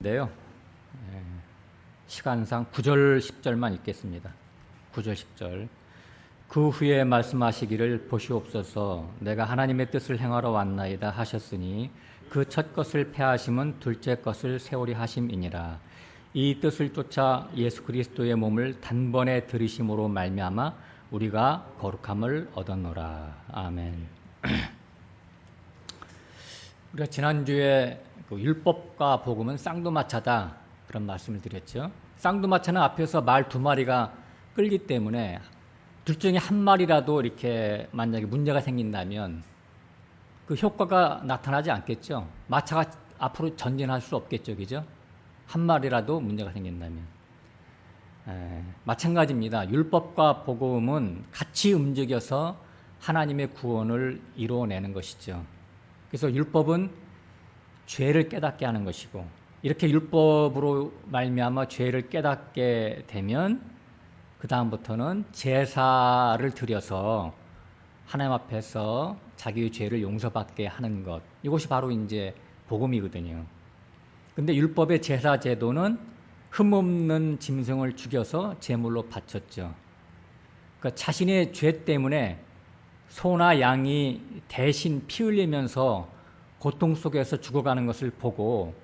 인데요. 시간상 9절 10절만 읽겠습니다. 9절 10절. 그 후에 말씀하시기를 보시옵소서 내가 하나님의 뜻을 행하러 왔나이다 하셨으니 그 첫 것을 패하심은 둘째 것을 세우리 하심이니라. 이 뜻을 쫓아 예수 그리스도의 몸을 단번에 들이심으로 말미암아 우리가 거룩함을 얻었노라. 아멘. 우리가 지난주에 그 율법과 복음은 쌍두마차다 그런 말씀을 드렸죠. 쌍두마차는 앞에서 말 두 마리가 끌기 때문에 둘 중에 한 마리라도 이렇게 만약에 문제가 생긴다면 그 효과가 나타나지 않겠죠. 마차가 앞으로 전진할 수 없겠죠, 그죠? 한 마리라도 문제가 생긴다면. 마찬가지입니다. 율법과 복음은 같이 움직여서 하나님의 구원을 이루어내는 것이죠. 그래서 율법은 죄를 깨닫게 하는 것이고, 이렇게 율법으로 말미암아 죄를 깨닫게 되면 그 다음부터는 제사를 드려서 하나님 앞에서 자기의 죄를 용서받게 하는 것, 이것이 바로 이제 복음이거든요. 근데 율법의 제사 제도는 흠없는 짐승을 죽여서 제물로 바쳤죠. 그러니까 자신의 죄 때문에 소나 양이 대신 피 흘리면서 고통 속에서 죽어가는 것을 보고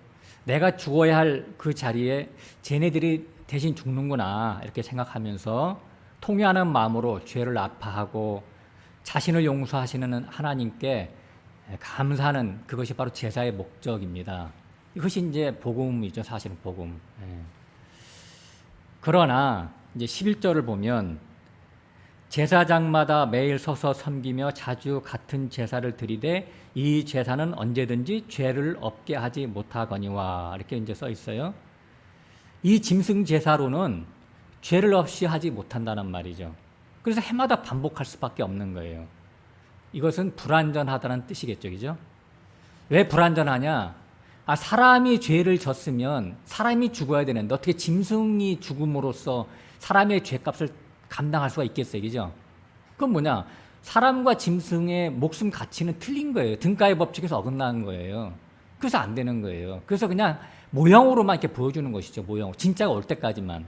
내가 죽어야 할 그 자리에 쟤네들이 대신 죽는구나 이렇게 생각하면서 통회하는 마음으로 죄를 아파하고 자신을 용서하시는 하나님께 감사하는 그것이 바로 제사의 목적입니다. 이것이 이제 복음이죠, 사실은 복음. 그러나 이제 11절을 보면 제사장마다 매일 서서 섬기며 자주 같은 제사를 드리되 이 제사는 언제든지 죄를 없게 하지 못하거니와 이렇게 이제 써 있어요. 이 짐승 제사로는 죄를 없이 하지 못한다는 말이죠. 그래서 해마다 반복할 수밖에 없는 거예요. 이것은 불완전하다는 뜻이겠죠, 그죠? 왜 불완전하냐? 사람이 죄를 졌으면 사람이 죽어야 되는데 어떻게 짐승이 죽음으로써 사람의 죄값을 감당할 수가 있겠어요, 그죠? 그건 뭐냐? 사람과 짐승의 목숨 가치는 틀린 거예요. 등가의 법칙에서 어긋나는 거예요. 그래서 안 되는 거예요. 그래서 그냥 모형으로만 이렇게 보여주는 것이죠, 모형. 진짜가 올 때까지만.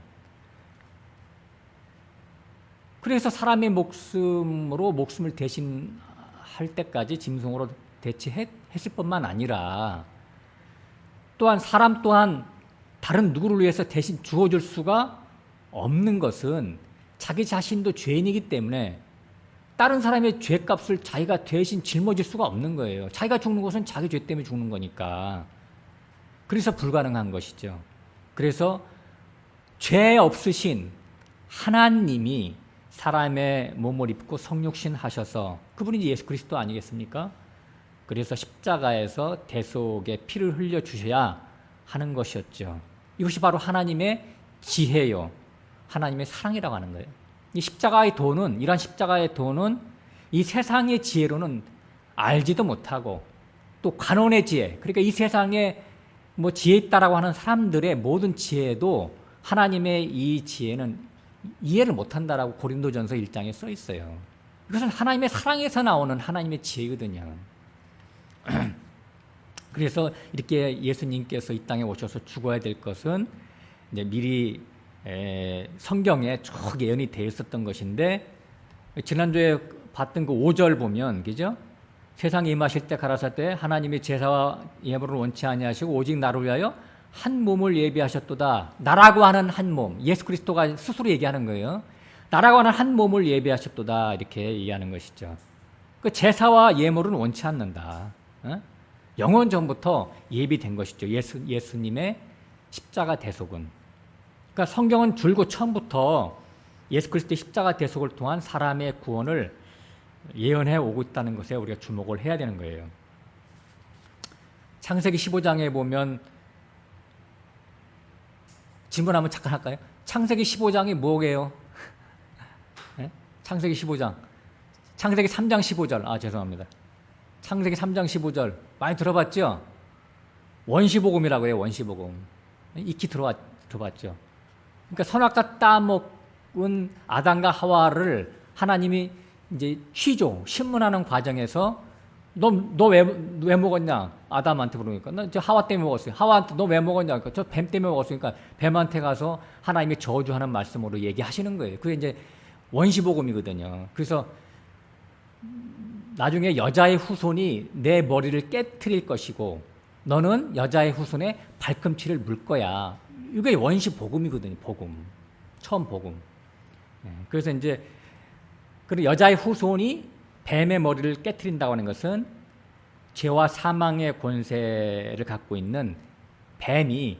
그래서 사람의 목숨으로 목숨을 대신할 때까지 짐승으로 대체했을 뿐만 아니라 또한 사람 또한 다른 누구를 위해서 대신 죽어줄 수가 없는 것은 자기 자신도 죄인이기 때문에 다른 사람의 죄값을 자기가 대신 짊어질 수가 없는 거예요. 자기가 죽는 것은 자기 죄 때문에 죽는 거니까. 그래서 불가능한 것이죠. 그래서 죄 없으신 하나님이 사람의 몸을 입고 성육신 하셔서 그분이 예수 그리스도 아니겠습니까? 그래서 십자가에서 대속의 피를 흘려 주셔야 하는 것이었죠. 이것이 바로 하나님의 지혜요, 하나님의 사랑이라고 하는 거예요. 이 십자가의 도는, 이러한 십자가의 도는 이 세상의 지혜로는 알지도 못하고 또 관원의 지혜, 그러니까 이 세상에 뭐 지혜 있다라고 하는 사람들의 모든 지혜도 하나님의 이 지혜는 이해를 못한다라고 고린도전서 1장에 써 있어요. 이것은 하나님의 사랑에서 나오는 하나님의 지혜거든요. 그래서 이렇게 예수님께서 이 땅에 오셔서 죽어야 될 것은 이제 미리 성경에 쭉 예언이 되어 있었던 것인데, 지난주에 봤던 그 5절 보면, 그죠? 세상에 임하실 때 가라사대 하나님이 제사와 예물을 원치 아니하시고 오직 나를 위하여 한 몸을 예비하셨도다. 나라고 하는 한 몸, 예수 그리스도가 스스로 얘기하는 거예요. 나라고 하는 한 몸을 예비하셨도다 이렇게 얘기하는 것이죠. 그 제사와 예물은 원치 않는다. 영원 전부터 예비된 것이죠. 예수님의 십자가 대속은. 그러니까 성경은 줄곧 처음부터 예수 그리스도의 십자가 대속을 통한 사람의 구원을 예언해 오고 있다는 것에 우리가 주목을 해야 되는 거예요. 창세기 15장에 보면, 질문 한번 잠깐 할까요? 창세기 15장이 뭐게요? 네? 창세기 15장. 창세기 3장 15절. 죄송합니다. 창세기 3장 15절. 많이 들어봤죠? 원시복음이라고 해요, 원시복음. 익히 들어봤죠? 그러니까 선악과 따먹은 아담과 하와를 하나님이 이제 신문하는 과정에서 너 왜 먹었냐? 아담한테 물으니까 나 저 하와 때문에 먹었어요. 하와한테 너 왜 먹었냐? 그러니까 저 뱀 때문에 먹었으니까 뱀한테 가서 하나님의 저주하는 말씀으로 얘기하시는 거예요. 그게 이제 원시복음이거든요. 그래서 나중에 여자의 후손이 내 머리를 깨트릴 것이고 너는 여자의 후손의 발꿈치를 물 거야. 이게 원시복음이거든요. 복음. 처음 복음. 그래서 이제 그 여자의 후손이 뱀의 머리를 깨트린다고 하는 것은 죄와 사망의 권세를 갖고 있는 뱀이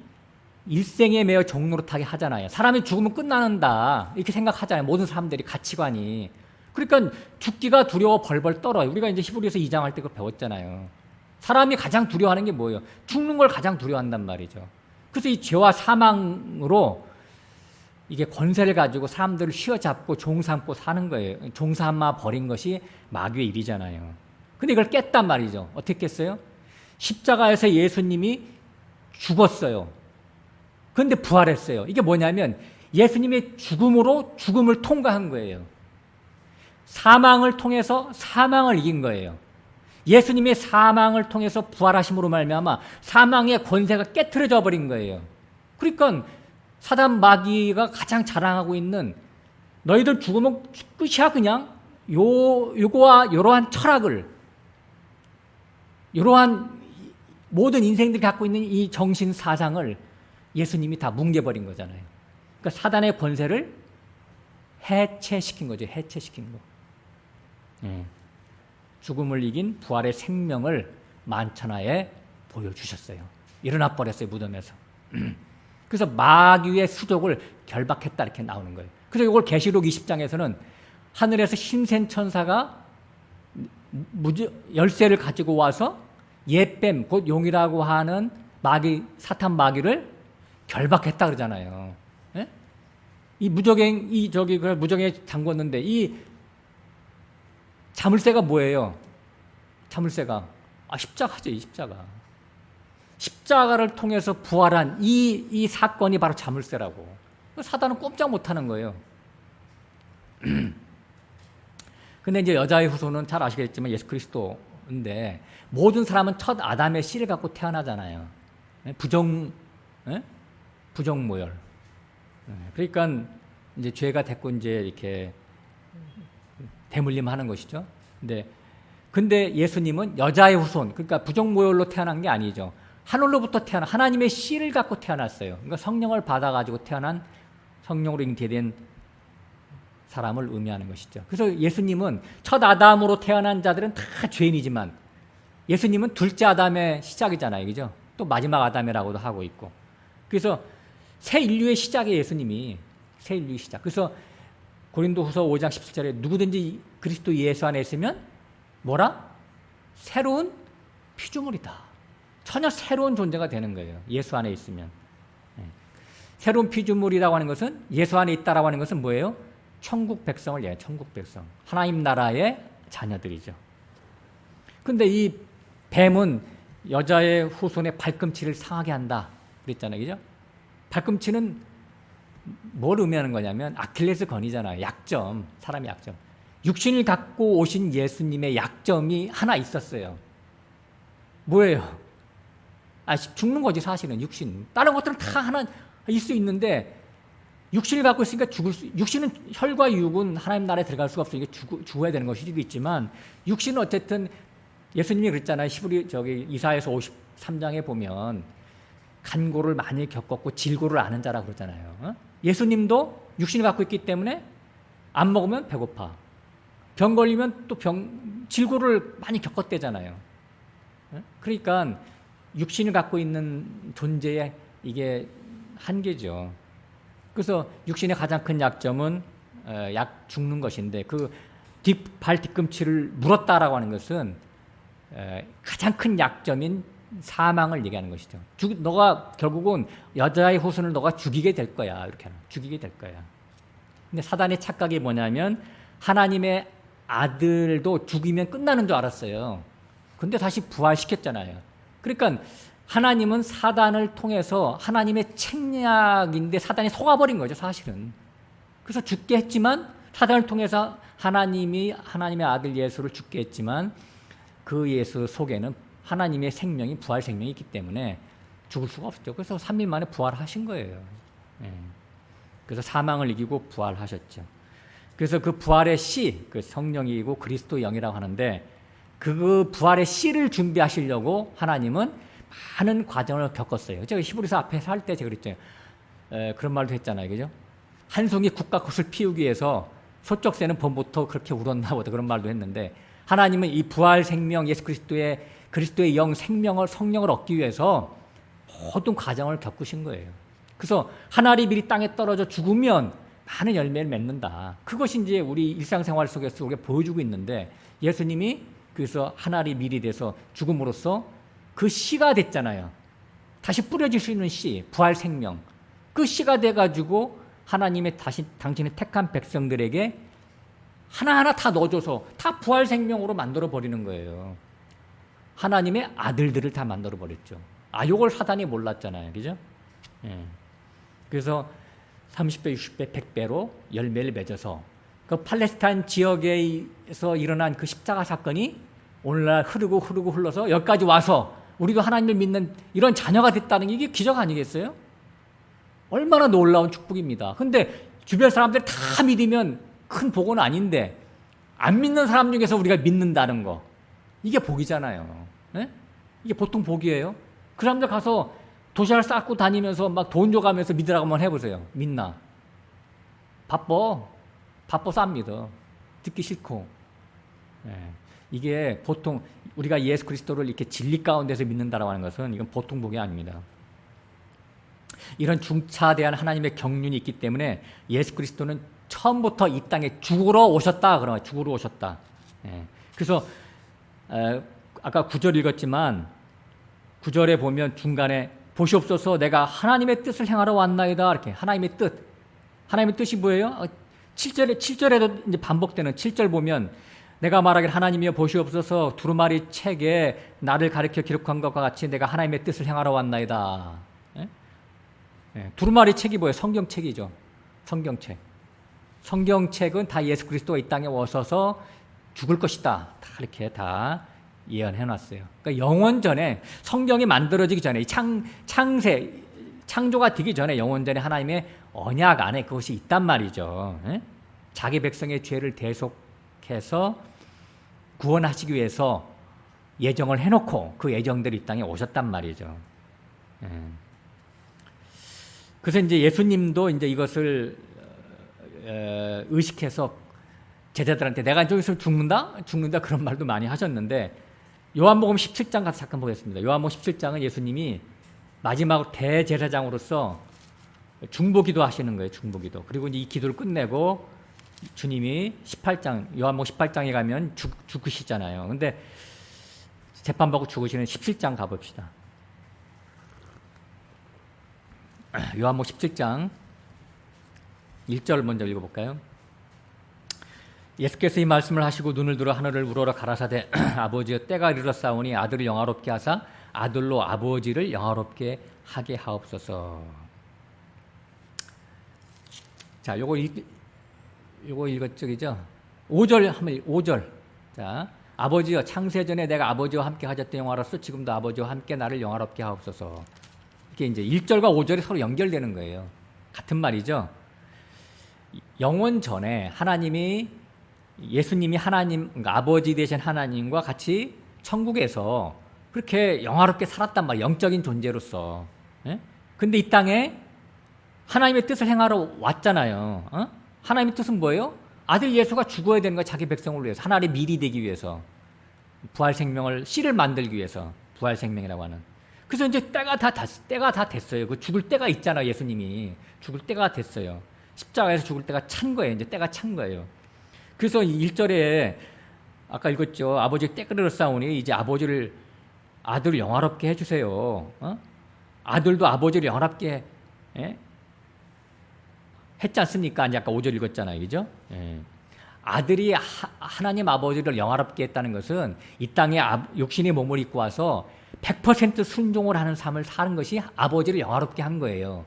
일생에 매어 종노릇하게 하잖아요. 사람이 죽으면 끝나는다 이렇게 생각하잖아요. 모든 사람들이 가치관이. 그러니까 죽기가 두려워 벌벌 떨어요. 우리가 이제 히브리서 2장 할 때 그걸 배웠잖아요. 사람이 가장 두려워하는 게 뭐예요? 죽는 걸 가장 두려워한단 말이죠. 그래서 이 죄와 사망으로 이게 권세를 가지고 사람들을 휘어잡고 종삼고 사는 거예요. 종삼아 버린 것이 마귀의 일이잖아요. 근데 이걸 깼단 말이죠. 어떻게 깼어요? 십자가에서 예수님이 죽었어요. 그런데 부활했어요. 이게 뭐냐면 예수님의 죽음으로 죽음을 통과한 거예요. 사망을 통해서 사망을 이긴 거예요. 예수님의 사망을 통해서 부활하심으로 말미암아 사망의 권세가 깨트려져 버린 거예요. 그러니까 사단 마귀가 가장 자랑하고 있는 너희들 죽으면 끝이야 그냥 요거와 이러한 철학을 이러한 모든 인생들이 갖고 있는 이 정신 사상을 예수님이 다 뭉개버린 거잖아요. 그러니까 사단의 권세를 해체시킨 거죠. 해체시킨 거. 죽음을 이긴 부활의 생명을 만천하에 보여주셨어요. 일어나 버렸어요. 무덤에서. 그래서 마귀의 수족을 결박했다 이렇게 나오는 거예요. 그래서 이걸 계시록 20장에서는 하늘에서 신센 천사가 열쇠를 가지고 와서 옛뱀 곧 용이라고 하는 마귀 사탄 마귀를 결박했다 그러잖아요. 예? 이 무적행 무적행에 잠궜는데 이 자물쇠가 뭐예요? 자물쇠가 십자가죠. 이 십자가. 십자가를 통해서 부활한 이 사건이 바로 자물쇠라고. 사단은 꼼짝 못하는 거예요. 근데 이제 여자의 후손은 잘 아시겠지만 예수 그리스도인데 모든 사람은 첫 아담의 씨를 갖고 태어나잖아요. 부정모열. 그러니까 이제 죄가 됐고 이제 이렇게 대물림하는 것이죠. 근데 예수님은 여자의 후손, 그러니까 부정모열로 태어난 게 아니죠. 하늘로부터 태어난 하나님의 씨를 갖고 태어났어요. 그러니까 성령을 받아가지고 태어난 성령으로 잉태된 사람을 의미하는 것이죠. 그래서 예수님은 첫 아담으로 태어난 자들은 다 죄인이지만 예수님은 둘째 아담의 시작이잖아요. 그죠? 또 마지막 아담이라고도 하고 있고. 그래서 새 인류의 시작이에요. 예수님이. 새 인류의 시작. 그래서 고린도후서 5장 17절에 누구든지 그리스도 예수 안에 있으면 뭐라? 새로운 피조물이다. 전혀 새로운 존재가 되는 거예요. 예수 안에 있으면. 새로운 피조물이라고 하는 것은 예수 안에 있다라고 하는 것은 뭐예요? 천국 백성을 얘기해요. 천국 백성. 하나님 나라의 자녀들이죠. 그런데 이 뱀은 여자의 후손의 발꿈치를 상하게 한다 그랬잖아요. 그죠? 발꿈치는 뭘 의미하는 거냐면 아킬레스 건이잖아요. 약점. 사람의 약점. 육신을 갖고 오신 예수님의 약점이 하나 있었어요. 뭐예요? 죽는 거지 사실은 육신. 다른 것들은 다 하나 있을 수 있는데 육신을 갖고 있으니까 육신은 혈과 육은 하나님 나라에 들어갈 수가 없으니까 죽어야 되는 것이 있지만 육신은 어쨌든 예수님이 그랬잖아요. 이사야서 53장에 보면 간고를 많이 겪었고 질고를 아는 자라고 그러잖아요. 예수님도 육신을 갖고 있기 때문에 안 먹으면 배고파. 병 걸리면 또 질고를 많이 겪었대잖아요. 그러니까 육신을 갖고 있는 존재의 이게 한계죠. 그래서 육신의 가장 큰 약점은 죽는 것인데 그 발 뒤꿈치를 물었다라고 하는 것은 가장 큰 약점인 사망을 얘기하는 것이죠. 너가 결국은 여자의 후손을 너가 죽이게 될 거야. 이렇게 죽이게 될 거야. 근데 사단의 착각이 뭐냐면 하나님의 아들도 죽이면 끝나는 줄 알았어요. 근데 다시 부활시켰잖아요. 그러니까 하나님은 사단을 통해서 하나님의 책략인데 사단이 속아버린 거죠, 사실은. 그래서 죽게 했지만 사단을 통해서 하나님의 아들 예수를 죽게 했지만 그 예수 속에는 하나님의 생명이 부활 생명이 있기 때문에 죽을 수가 없죠. 그래서 3일 만에 부활하신 거예요. 예. 그래서 사망을 이기고 부활하셨죠. 그래서 그 부활의 씨, 그 성령이고 그리스도 영이라고 하는데 그 부활의 씨를 준비하시려고 하나님은 많은 과정을 겪었어요. 제가 히브리서 앞에서 할 때 제가 그랬죠. 그런 말도 했잖아요. 그죠? 한 송이 국화꽃을 피우기 위해서 소쩍새는 봄부터 그렇게 울었나 보다 그런 말도 했는데 하나님은 이 부활 생명 예수 그리스도의 영 생명을 성령을 얻기 위해서 모든 과정을 겪으신 거예요. 그래서 한 알이 미리 땅에 떨어져 죽으면 많은 열매를 맺는다. 그것이 이제 우리 일상생활 속에서 우리가 보여주고 있는데 예수님이 그래서 한 알이 미리 돼서 죽음으로써 그 씨가 됐잖아요. 다시 뿌려질 수 있는 씨, 부활 생명. 그 씨가 돼가지고 하나님의 다시 당신의 택한 백성들에게 하나하나 다 넣어줘서 다 부활 생명으로 만들어 버리는 거예요. 하나님의 아들들을 다 만들어 버렸죠. 요걸 사단이 몰랐잖아요. 그죠? 예. 그래서 30배, 60배, 100배로 열매를 맺어서 그 팔레스타인 지역에서 일어난 그 십자가 사건이 오늘날 흐르고 흘러서 여기까지 와서 우리도 하나님을 믿는 이런 자녀가 됐다는 게 이게 기적 아니겠어요? 얼마나 놀라운 축복입니다. 근데 주변 사람들이 다 믿으면 큰 복은 아닌데 안 믿는 사람 중에서 우리가 믿는다는 거 이게 복이잖아요. 네? 이게 보통 복이에요. 그 사람들 가서 도시락을 쌓고 다니면서 막 돈 줘가면서 믿으라고 한번 해보세요. 믿나? 바빠서 안 믿어. 듣기 싫고. 네. 이게 보통 우리가 예수 그리스도를 이렇게 진리 가운데서 믿는다라고 하는 것은 이건 보통 복이 아닙니다. 이런 중차대한 하나님의 경륜이 있기 때문에 예수 그리스도는 처음부터 이 땅에 죽으러 오셨다. 그러면 죽으러 오셨다. 예. 그래서 아까 9절 읽었지만 9절에 보면 중간에 보시옵소서 내가 하나님의 뜻을 행하러 왔나이다. 이렇게 하나님의 뜻. 하나님의 뜻이 뭐예요? 7절에도 이제 반복되는 7절 보면 내가 말하길 하나님이여 보시옵소서 두루마리 책에 나를 가리켜 기록한 것과 같이 내가 하나님의 뜻을 행하러 왔나이다. 예? 예. 두루마리 책이 뭐예요? 성경책이죠. 성경책. 성경책은 다 예수 그리스도가 이 땅에 오셔서 죽을 것이다. 다 이렇게 다 예언해놨어요. 그러니까 영원 전에 성경이 만들어지기 전에 창조가 되기 전에 영원 전에 하나님의 언약 안에 그것이 있단 말이죠. 예? 자기 백성의 죄를 대속해서 구원하시기 위해서 예정을 해놓고 그 예정대로 이 땅에 오셨단 말이죠. 예. 그래서 이제 예수님도 이제 이것을 의식해서 제자들한테 내가 저기서 죽는다 그런 말도 많이 하셨는데 요한복음 17장 가서 잠깐 보겠습니다. 요한복음 17장은 예수님이 마지막 대제사장으로서 중보기도 하시는 거예요. 중보기도. 그리고 이제 이 기도를 끝내고 주님이 18장 요한복음 18장에 가면 죽으시잖아요. 근데 재판받고 죽으시는 17장 가봅시다. 요한복음 17장 1절 먼저 읽어볼까요? 예수께서 이 말씀을 하시고 눈을 들어 하늘을 우러러 가라사대 아버지여 때가 이르렀사오니 아들을 영화롭게 하사 아들로 아버지를 영화롭게 하게 하옵소서. 자, 요거 읽었죠? 5절 하면 5절. 자, 아버지여 창세전에 내가 아버지와 함께 하셨던 영화로서 지금도 아버지와 함께 나를 영화롭게 하옵소서. 이게 이제 1절과 5절이 서로 연결되는 거예요. 같은 말이죠. 영원 전에 예수님이 하나님, 그러니까 아버지 되신 하나님과 같이 천국에서 그렇게 영화롭게 살았단 말이에요. 영적인 존재로서. 예? 근데 이 땅에 하나님의 뜻을 행하러 왔잖아요. 하나님의 뜻은 뭐예요? 아들 예수가 죽어야 되는 거예요. 자기 백성을 위해서. 하나님의 미리 되기 위해서. 부활 생명을 씨를 만들기 위해서. 부활 생명이라고 하는. 그래서 이제 때가 다 됐어요. 그 죽을 때가 있잖아요. 예수님이. 죽을 때가 됐어요. 십자가에서 죽을 때가 찬 거예요. 이제 때가 찬 거예요. 그래서 1절에 아까 읽었죠. 아버지 때그르러 싸우니 이제 아들을 영화롭게 해주세요. 아들도 아버지를 영화롭게 했지 않습니까? 이제 아까 5절 읽었잖아요. 그죠? 예. 아들이 하나님 아버지를 영화롭게 했다는 것은 이 땅에 육신의 몸을 입고 와서 100% 순종을 하는 삶을 사는 것이 아버지를 영화롭게 한 거예요.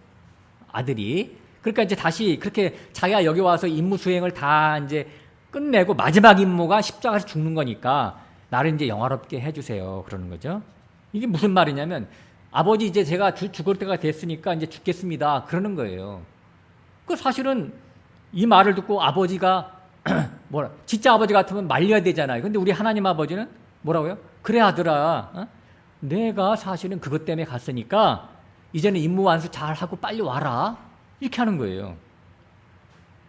아들이. 그러니까 이제 다시 그렇게 자기가 여기 와서 임무 수행을 다 이제 끝내고 마지막 임무가 십자가에서 죽는 거니까 나를 이제 영화롭게 해주세요. 그러는 거죠. 이게 무슨 말이냐면 아버지 이제 제가 죽을 때가 됐으니까 이제 죽겠습니다. 그러는 거예요. 그 사실은 이 말을 듣고 아버지가 뭐라 진짜 아버지 같으면 말려야 되잖아요. 근데 우리 하나님 아버지는 뭐라고요? 그래 아들아, 내가 사실은 그것 때문에 갔으니까 이제는 임무 완수 잘 하고 빨리 와라. 이렇게 하는 거예요.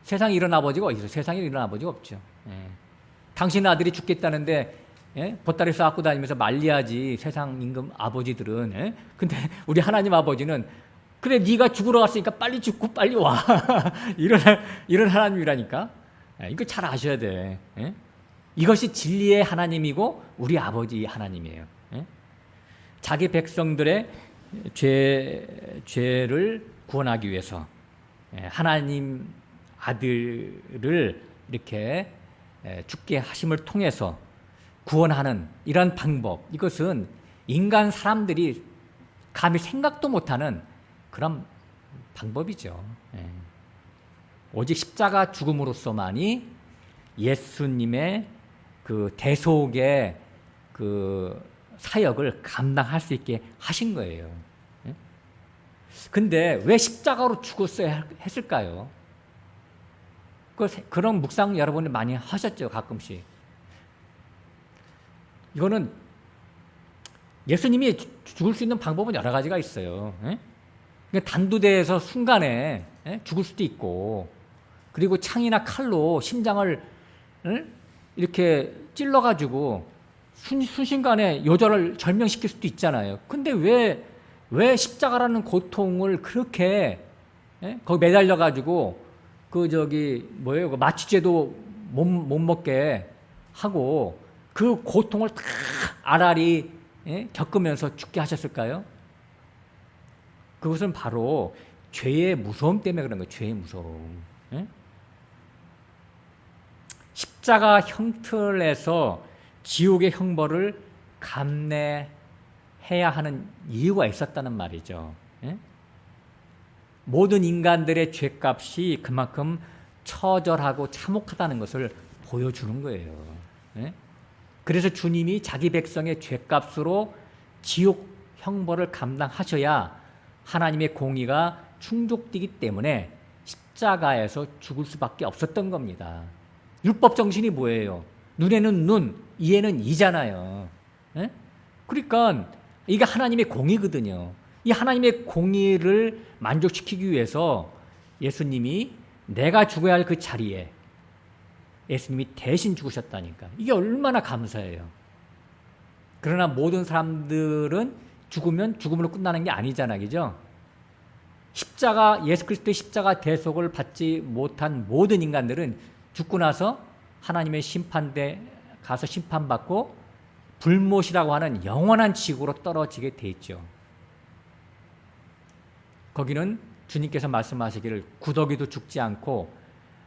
세상에 이런 아버지가 어디 있어요? 세상에 이런 아버지가 없죠. 당신 아들이 죽겠다는데 보따리 싸갖고 다니면서 말려야지 세상 임금 아버지들은. 근데 우리 하나님 아버지는 그래 네가 죽으러 갔으니까 빨리 죽고 빨리 와. 이런 하나님이라니까. 이거 잘 아셔야 돼. 이것이 진리의 하나님이고 우리 아버지 하나님이에요. 자기 백성들의 죄를 구원하기 위해서 하나님 아들을 이렇게 죽게 하심을 통해서 구원하는 이런 방법, 이것은 인간 사람들이 감히 생각도 못하는 그런 방법이죠. 오직 십자가 죽음으로서만이 예수님의 그 대속의 그 사역을 감당할 수 있게 하신 거예요. 근데 왜 십자가로 죽었어야 했을까요? 그런 묵상 여러분이 많이 하셨죠, 가끔씩. 이거는 예수님이 죽을 수 있는 방법은 여러 가지가 있어요. 단두대에서 순간에 죽을 수도 있고, 그리고 창이나 칼로 심장을 이렇게 찔러가지고 순식간에 요절을 절명시킬 수도 있잖아요. 근데 왜 십자가라는 고통을 그렇게 거기 매달려가지고 그 마취제도 못 먹게 하고 그 고통을 다 알알이 겪으면서 죽게 하셨을까요? 그것은 바로 죄의 무서움 때문에 그런 거예요. 죄의 무서움. 십자가 형틀에서 지옥의 형벌을 감내해야 하는 이유가 있었다는 말이죠. 모든 인간들의 죄값이 그만큼 처절하고 참혹하다는 것을 보여주는 거예요. 그래서 주님이 자기 백성의 죄값으로 지옥 형벌을 감당하셔야 하나님의 공의가 충족되기 때문에 십자가에서 죽을 수밖에 없었던 겁니다. 율법 정신이 뭐예요? 눈에는 눈, 이에는 이잖아요. 그러니까 이게 하나님의 공의거든요. 이 하나님의 공의를 만족시키기 위해서 예수님이 내가 죽어야 할 그 자리에 예수님이 대신 죽으셨다니까. 이게 얼마나 감사해요. 그러나 모든 사람들은 죽으면 죽음으로 끝나는 게 아니잖아요. 그죠? 예수 그리스도의 십자가 대속을 받지 못한 모든 인간들은 죽고 나서 하나님의 심판대 가서 심판받고 불못이라고 하는 영원한 지구로 떨어지게 돼 있죠. 거기는 주님께서 말씀하시기를 구더기도 죽지 않고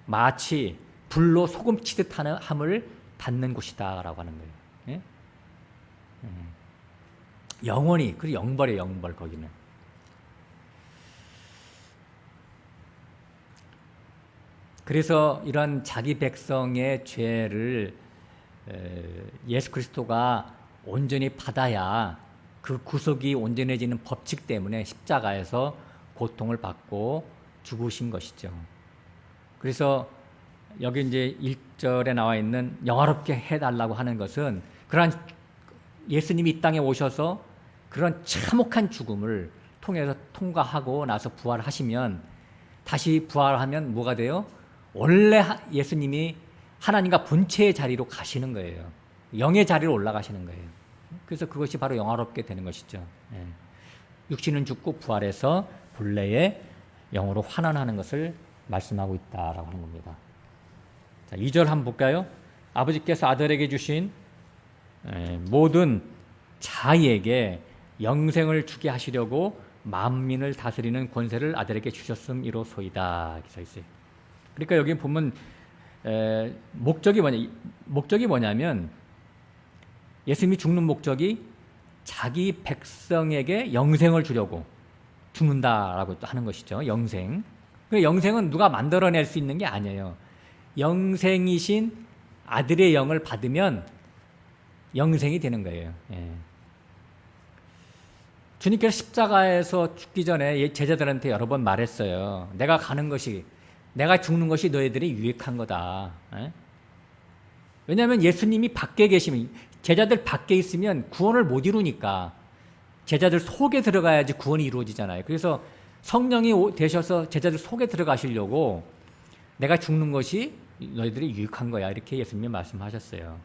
마치 불로 소금 치듯 함을 받는 곳이다라고 하는 거예요. 영원히, 그리고 영벌이에요, 영벌 거기는. 그래서 이런 자기 백성의 죄를 예수 그리스도가 온전히 받아야 그 구속이 온전해지는 법칙 때문에 십자가에서 고통을 받고 죽으신 것이죠. 그래서 여기 이제 1절에 나와 있는 영화롭게 해달라고 하는 것은 그러한 예수님이 이 땅에 오셔서 그런 참혹한 죽음을 통해서 통과하고 나서 부활하시면 다시 부활하면 뭐가 돼요? 원래 예수님이 하나님과 본체의 자리로 가시는 거예요. 영의 자리로 올라가시는 거예요. 그래서 그것이 바로 영화롭게 되는 것이죠. 육신은 죽고 부활해서 본래의 영으로 환원하는 것을 말씀하고 있다라고 하는 겁니다. 자, 2절 한번 볼까요? 아버지께서 아들에게 주신 모든 자에게 영생을 주게 하시려고 만민을 다스리는 권세를 아들에게 주셨음이로소이다. 이렇게 써 있어요. 그러니까 여기 보면 목적이 뭐냐면 예수님이 죽는 목적이 자기 백성에게 영생을 주려고 죽는다라고 또 하는 것이죠. 영생. 그 영생은 누가 만들어낼 수 있는 게 아니에요. 영생이신 아들의 영을 받으면 영생이 되는 거예요. 예. 주님께서 십자가에서 죽기 전에 제자들한테 여러 번 말했어요. 내가 죽는 것이 너희들이 유익한 거다. 예? 왜냐하면 예수님이 밖에 계시면, 제자들 밖에 있으면 구원을 못 이루니까 제자들 속에 들어가야지 구원이 이루어지잖아요. 그래서 성령이 되셔서 제자들 속에 들어가시려고 내가 죽는 것이 너희들이 유익한 거야, 이렇게 예수님이 말씀하셨어요.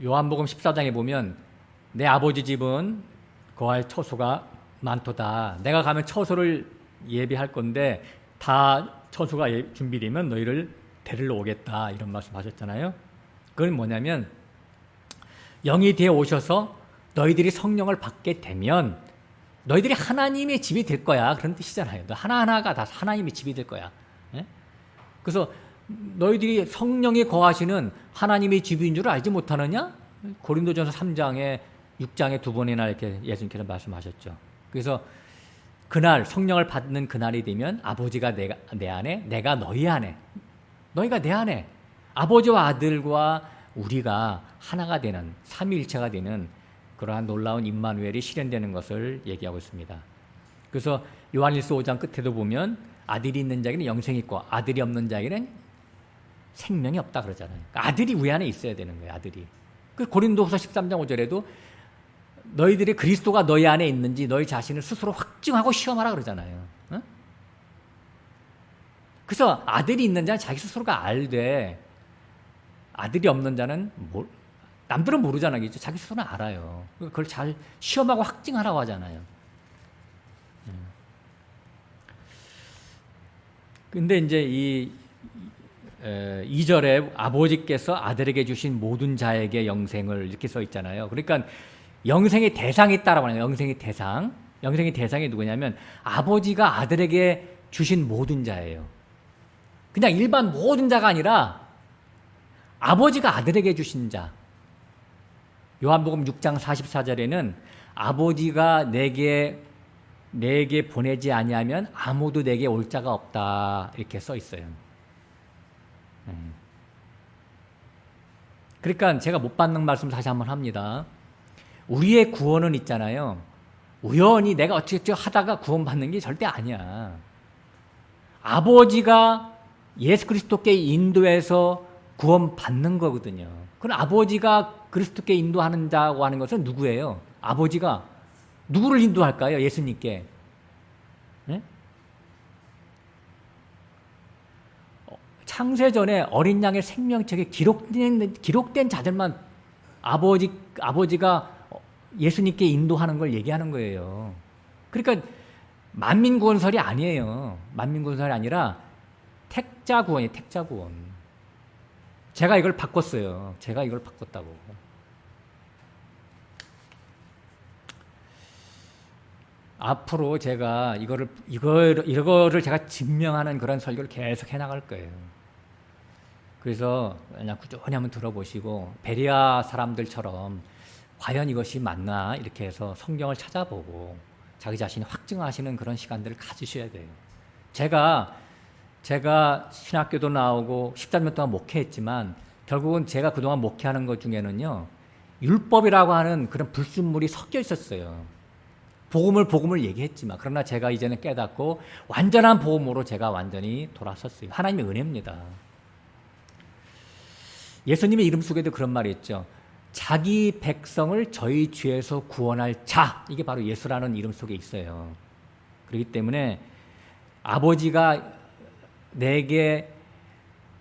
요한복음 14장에 보면 내 아버지 집은 거할 처소가 많도다. 내가 가면 처소를 예비할 건데 다 처소가 준비되면 너희를 데리러 오겠다, 이런 말씀하셨잖아요. 그건 뭐냐면 영이 되어 오셔서 너희들이 성령을 받게 되면 너희들이 하나님의 집이 될 거야, 그런 뜻이잖아요. 너 하나하나가 다 하나님의 집이 될 거야. 예? 그래서 너희들이 성령이 거하시는 하나님의 집인 줄 알지 못하느냐? 고린도전서 3장에 6장에 두 번이나 이렇게 예수님께서 말씀하셨죠. 그래서 그날 성령을 받는 그날이 되면 아버지가 내 안에, 내가 너희 안에, 너희가 내 안에, 아버지와 아들과 우리가 하나가 되는, 삼위일체가 되는 그러한 놀라운 임마누엘이 실현되는 것을 얘기하고 있습니다. 그래서 요한일서 5장 끝에도 보면 아들이 있는 자에게는 영생이 있고 아들이 없는 자에게는 생명이 없다 그러잖아요. 그러니까 아들이 우리 안에 있어야 되는 거예요, 아들이. 그 고린도후서 13장 5절에도 너희들이 그리스도가 너희 안에 있는지 너희 자신을 스스로 확증하고 시험하라 그러잖아요. 어? 그래서 아들이 있는 자는 자기 스스로가 알되, 아들이 없는 자는 남들은 모르잖아요. 자기 스스로는 알아요. 그걸 잘 시험하고 확증하라고 하잖아요. 근데 이제 2절에 아버지께서 아들에게 주신 모든 자에게 영생을 이렇게 써 있잖아요. 그러니까 영생의 대상이 있다라고 하네요. 영생의 대상. 영생의 대상이 누구냐면 아버지가 아들에게 주신 모든 자예요. 그냥 일반 모든 자가 아니라 아버지가 아들에게 주신 자. 요한복음 6장 44절에는 아버지가 내게 보내지 아니하면 아무도 내게 올 자가 없다, 이렇게 써 있어요. 그러니까 제가 못 받는 말씀 다시 한번 합니다. 우리의 구원은 있잖아요. 우연히 내가 어떻게 하다가 구원받는 게 절대 아니야. 아버지가 예수 그리스도께 인도해서 구원받는 거거든요. 그럼 아버지가 그리스도께 인도하는 자고 하는 것은 누구예요? 아버지가 누구를 인도할까요? 예수님께. 네? 창세전에 어린 양의 생명책에 기록된 자들만 아버지가 예수님께 인도하는 걸 얘기하는 거예요. 그러니까 만민구원설이 아니에요. 만민구원설이 아니라 택자구원이에요. 택자구원. 제가 이걸 바꿨어요. 제가 이걸 바꿨다고. 앞으로 제가 이거를 제가 증명하는 그런 설교를 계속 해나갈 거예요. 그래서 그냥 꾸준히 한번 들어보시고 베리아 사람들처럼 과연 이것이 맞나 이렇게 해서 성경을 찾아보고 자기 자신이 확증하시는 그런 시간들을 가지셔야 돼요. 제가 신학교도 나오고 13년 동안 목회했지만 결국은 제가 그동안 목회하는 것 중에는요, 율법이라고 하는 그런 불순물이 섞여 있었어요. 복음을 얘기했지만, 그러나 제가 이제는 깨닫고 완전한 복음으로 제가 완전히 돌아섰어요. 하나님의 은혜입니다. 예수님의 이름 속에도 그런 말이 있죠. 자기 백성을 저희 죄에서 구원할 자, 이게 바로 예수라는 이름 속에 있어요. 그렇기 때문에 아버지가 내게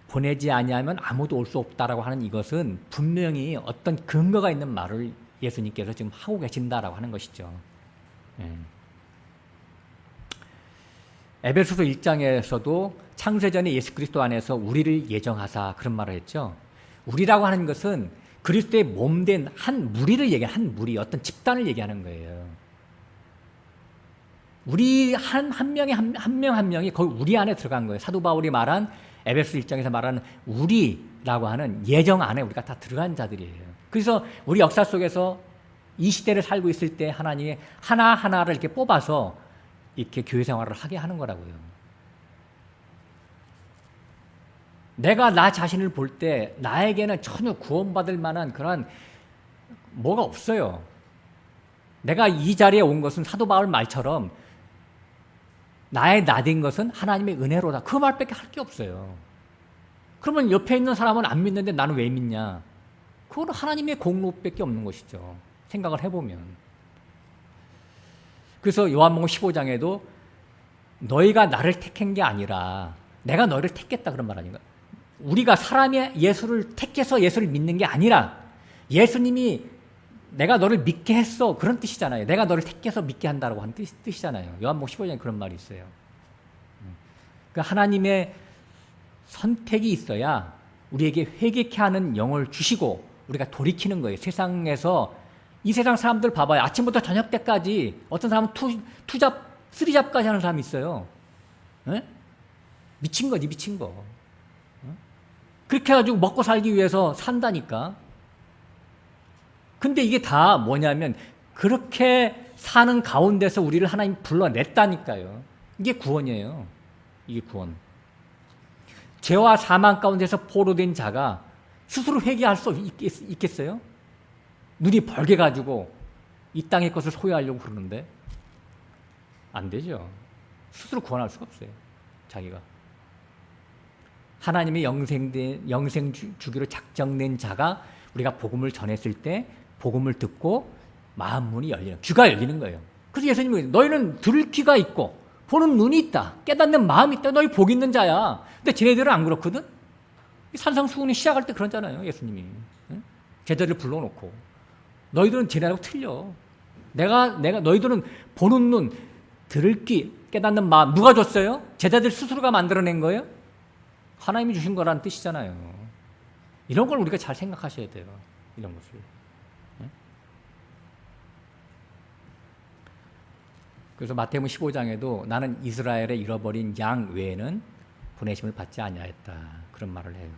보내지 아니하면 아무도 올 수 없다라고 하는 이것은 분명히 어떤 근거가 있는 말을 예수님께서 지금 하고 계신다라고 하는 것이죠. 에베소서 1장에서도 창세전에 예수 그리스도 안에서 우리를 예정하사 그런 말을 했죠. 우리라고 하는 것은 그리스도의 몸된 한 무리를 얘기하는, 한 무리, 어떤 집단을 얘기하는 거예요. 우리 한 명이 거의 우리 안에 들어간 거예요. 사도 바울이 말한 에베소 1장에서 말하는 우리라고 하는 예정 안에 우리가 다 들어간 자들이에요. 그래서 우리 역사 속에서 이 시대를 살고 있을 때 하나님이 하나하나를 이렇게 뽑아서 이렇게 교회 생활을 하게 하는 거라고요. 내가 나 자신을 볼 때 나에게는 전혀 구원받을 만한 그런 뭐가 없어요. 내가 이 자리에 온 것은 사도 바울 말처럼 나의 나된 것은 하나님의 은혜로다. 그 말밖에 할 게 없어요. 그러면 옆에 있는 사람은 안 믿는데 나는 왜 믿냐? 그건 하나님의 공로밖에 없는 것이죠. 생각을 해보면. 그래서 요한복음 15장에도 너희가 나를 택한 게 아니라 내가 너희를 택했다 그런 말 아닌가? 우리가 사람의 예수를 택해서 예수를 믿는 게 아니라 예수님이 내가 너를 믿게 했어 그런 뜻이잖아요. 내가 너를 택해서 믿게 한다고 하는 뜻이잖아요. 요한복음 15장에 그런 말이 있어요. 그러니까 하나님의 선택이 있어야 우리에게 회개케 하는 영을 주시고 우리가 돌이키는 거예요. 세상에서 이 세상 사람들 봐봐요. 아침부터 저녁 때까지 어떤 사람은 투잡, 쓰리잡까지 하는 사람이 있어요. 에? 미친 거지, 미친 거. 그렇게 해가지고 먹고 살기 위해서 산다니까. 근데 이게 다 뭐냐면 그렇게 사는 가운데서 우리를 하나님 불러냈다니까요. 이게 구원이에요. 이게 구원. 죄와 사망 가운데서 포로된 자가 스스로 회개할 수 있겠어요? 눈이 벌게 가지고 이 땅의 것을 소유하려고 그러는데 안 되죠. 스스로 구원할 수가 없어요. 자기가. 하나님의 영생 주기로 작정된 자가 우리가 복음을 전했을 때 복음을 듣고 마음 문이 열리는, 귀가 열리는 거예요. 그래서 예수님이 너희는 들을 귀가 있고 보는 눈이 있다. 깨닫는 마음이 있다. 너희 복 있는 자야. 근데 쟤네들은 안 그렇거든. 산상수훈이 시작할 때 그러잖아요. 예수님이. 제자들을 불러놓고 너희들은 쟤네하고 틀려. 내가 너희들은 보는 눈, 들을 귀, 깨닫는 마음 누가 줬어요? 제자들 스스로가 만들어낸 거예요? 하나님이 주신 거라는 뜻이잖아요. 이런 걸 우리가 잘 생각하셔야 돼요. 이런 것을. 그래서 마태복음 15장에도 나는 이스라엘의 잃어버린 양 외에는 보내심을 받지 아니하였다. 그런 말을 해요.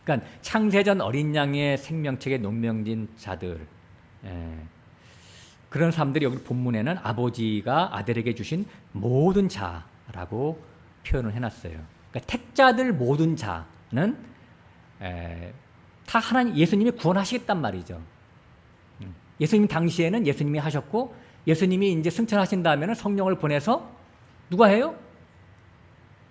그러니까 창세전 어린 양의 생명책에 농명진 자들, 그런 사람들이 여기 본문에는 아버지가 아들에게 주신 모든 자라고 표현을 해놨어요. 그러니까 택자들 모든 자는 다 하나님 예수님이 구원하시겠단 말이죠. 예수님 당시에는 예수님이 하셨고 예수님이 이제 승천하신 다음에는 성령을 보내서 누가 해요?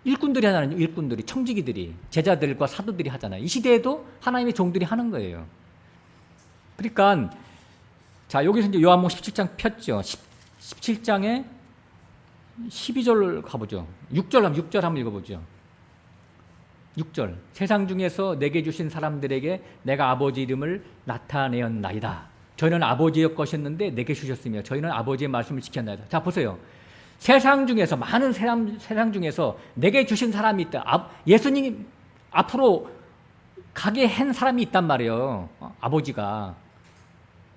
일꾼들이 하잖아요. 일꾼들이, 청지기들이, 제자들과 사도들이 하잖아요. 이 시대에도 하나님의 종들이 하는 거예요. 그러니까 자 여기서 이제 요한복음 17장 폈죠. 17장에 12절 가보죠. 6절 한번 읽어보죠. 6절 세상 중에서 내게 주신 사람들에게 내가 아버지 이름을 나타내었나이다. 저희는 아버지의 것이었는데 내게 주셨으며 저희는 아버지의 말씀을 지켰나이다. 자 보세요. 세상 중에서 많은 세상 중에서 내게 주신 사람이 있다. 예수님 앞으로 가게 한 사람이 있단 말이에요. 아버지가.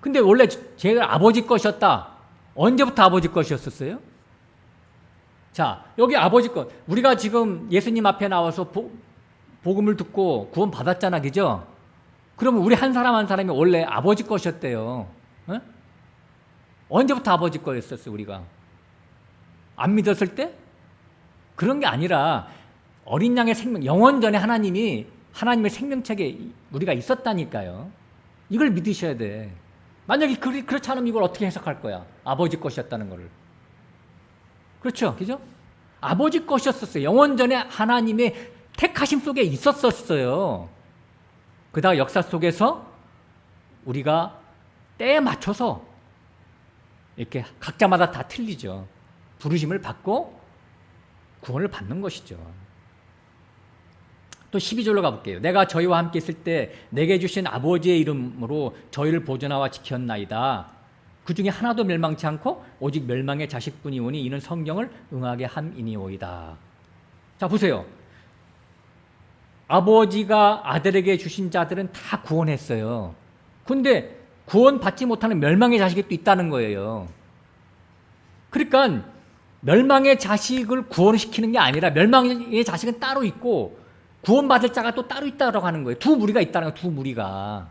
근데 원래 제가 아버지 것이었다. 언제부터 아버지 것이었었어요? 자 여기 아버지 것. 우리가 지금 예수님 앞에 나와서 복음을 듣고 구원 받았잖아, 그죠? 그러면 우리 한 사람 한 사람이 원래 아버지 것이었대요. 어? 언제부터 아버지 거였었어요, 우리가? 안 믿었을 때? 그런 게 아니라 어린 양의 생명, 영원 전에 하나님의 생명책에 우리가 있었다니까요. 이걸 믿으셔야 돼. 만약에 그렇지 않으면 이걸 어떻게 해석할 거야? 아버지 것이었다는 거를. 그렇죠, 그죠? 아버지 것이었었어요. 영원 전에 하나님의 택하심 속에 있었었어요. 그다음 역사 속에서 우리가 때에 맞춰서 이렇게 각자마다 다 틀리죠. 부르심을 받고 구원을 받는 것이죠. 또 12절로 가볼게요. 내가 저희와 함께 있을 때 내게 주신 아버지의 이름으로 저희를 보존하와 지켰나이다. 그 중에 하나도 멸망치 않고 오직 멸망의 자식뿐이 오니 이는 성경을 응하게 함이니오이다. 자 보세요. 아버지가 아들에게 주신 자들은 다 구원했어요. 근데 구원받지 못하는 멸망의 자식이 또 있다는 거예요. 그러니까 멸망의 자식을 구원시키는 게 아니라 멸망의 자식은 따로 있고 구원받을 자가 또 따로 있다고 하는 거예요. 두 무리가 있다는 거예요. 두 무리가.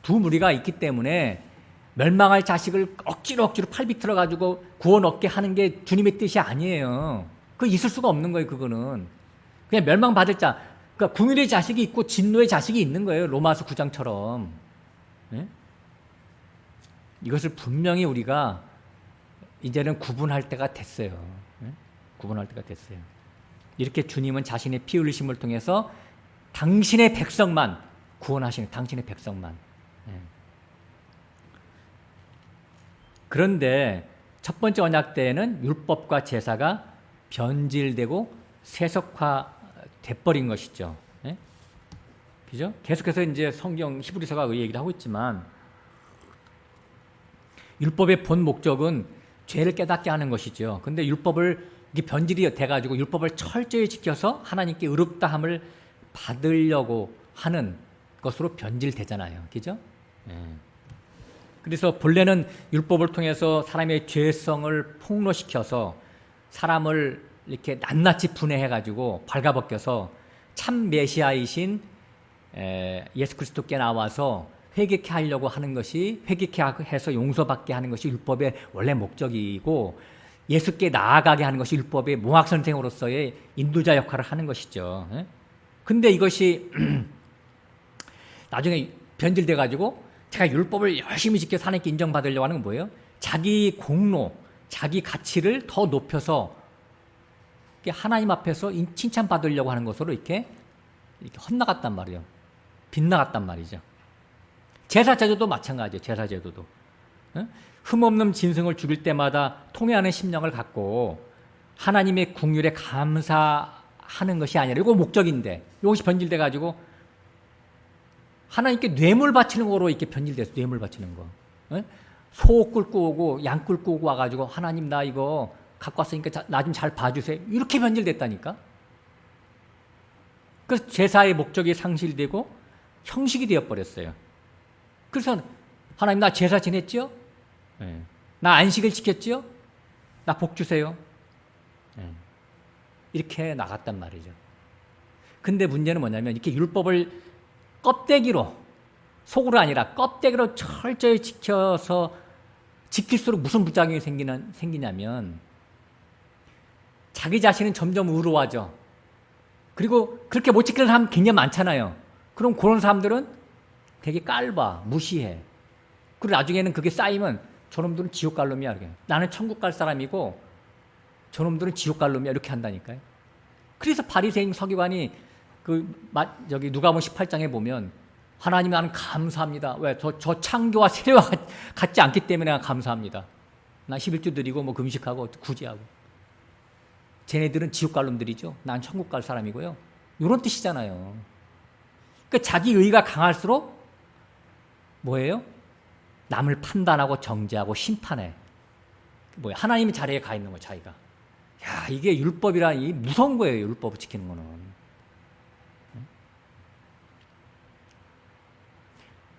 두 무리가 있기 때문에 멸망할 자식을 억지로 팔 비틀어 가지고 구원 얻게 하는 게 주님의 뜻이 아니에요. 그거 있을 수가 없는 거예요. 그거는. 그냥 멸망받을 자. 그러니까 궁율의 자식이 있고 진노의 자식이 있는 거예요. 로마서 9장처럼. 예? 이것을 분명히 우리가 이제는 구분할 때가 됐어요. 예? 구분할 때가 됐어요. 이렇게 주님은 자신의 피 흘리심을 통해서 당신의 백성만 구원하시는, 당신의 백성만. 예. 그런데 첫 번째 언약 때에는 율법과 제사가 변질되고 세속화 돼버린 것이죠. 예? 그죠? 계속해서 이제 성경 히브리서가 그 얘기를 하고 있지만, 율법의 본 목적은 죄를 깨닫게 하는 것이죠. 근데 율법을 이게 변질이 돼가지고 율법을 철저히 지켜서 하나님께 의롭다함을 받으려고 하는 것으로 변질되잖아요. 그죠? 예. 그래서 본래는 율법을 통해서 사람의 죄성을 폭로시켜서 사람을 이렇게 낱낱이 분해해가지고 발가벗겨서 참 메시아이신 예수 그리스도께 나와서 회개케 하려고 하는 것이, 회개케 해서 용서받게 하는 것이 율법의 원래 목적이고, 예수께 나아가게 하는 것이 율법의 몽학선생으로서의 인도자 역할을 하는 것이죠. 근데 이것이 나중에 변질돼가지고 제가 율법을 열심히 지켜서 하나님께 인정받으려고 하는 건 뭐예요? 자기 공로, 자기 가치를 더 높여서 하나님 앞에서 칭찬받으려고 하는 것으로 이렇게 헛나갔단 말이에요. 빗나갔단 말이죠. 제사제도도 마찬가지예요. 제사제도도. 흠없는 짐승을 죽일 때마다 통회하는 심령을 갖고 하나님의 궁율에 감사하는 것이 아니라, 이거 목적인데 이것이 변질돼가지고 하나님께 뇌물 바치는 거로 이렇게 변질돼서, 뇌물 바치는 거. 소 끌고 오고 양 끌고 오고 와가지고 하나님 나 이거 갖고 왔으니까 나 좀 잘 봐주세요. 이렇게 변질됐다니까. 그래서 제사의 목적이 상실되고 형식이 되어버렸어요. 그래서 하나님 나 제사 지냈죠? 네. 나 안식을 지켰죠? 나 복 주세요. 네. 이렇게 나갔단 말이죠. 근데 문제는 뭐냐면, 이렇게 율법을 껍데기로, 속으로 아니라 껍데기로 철저히 지켜서 지킬수록 무슨 부작용이 생기냐면, 자기 자신은 점점 의로워져. 그리고 그렇게 못 지키는 사람 굉장히 많잖아요. 그럼 그런 사람들은 되게 깔봐, 무시해. 그리고 나중에는 그게 쌓이면 저놈들은 지옥 갈 놈이야. 이렇게. 나는 천국 갈 사람이고 저놈들은 지옥 갈 놈이야. 이렇게 한다니까요. 그래서 바리새인 서기관이 저기 누가복음 18장에 보면, 하나님 나는 감사합니다. 왜? 저 창조와 세례와 같지 않기 때문에 내가 감사합니다. 나 11주 드리고 뭐 금식하고 구제하고. 쟤네들은 지옥 갈 놈들이죠. 난 천국 갈 사람이고요. 이런 뜻이잖아요. 그러니까 자기 의가 강할수록 뭐예요? 남을 판단하고 정죄하고 심판해. 뭐야? 하나님의 자리에 가 있는 거예요, 자기가. 야, 이게 율법이라니 무서운 거예요, 율법을 지키는 거는.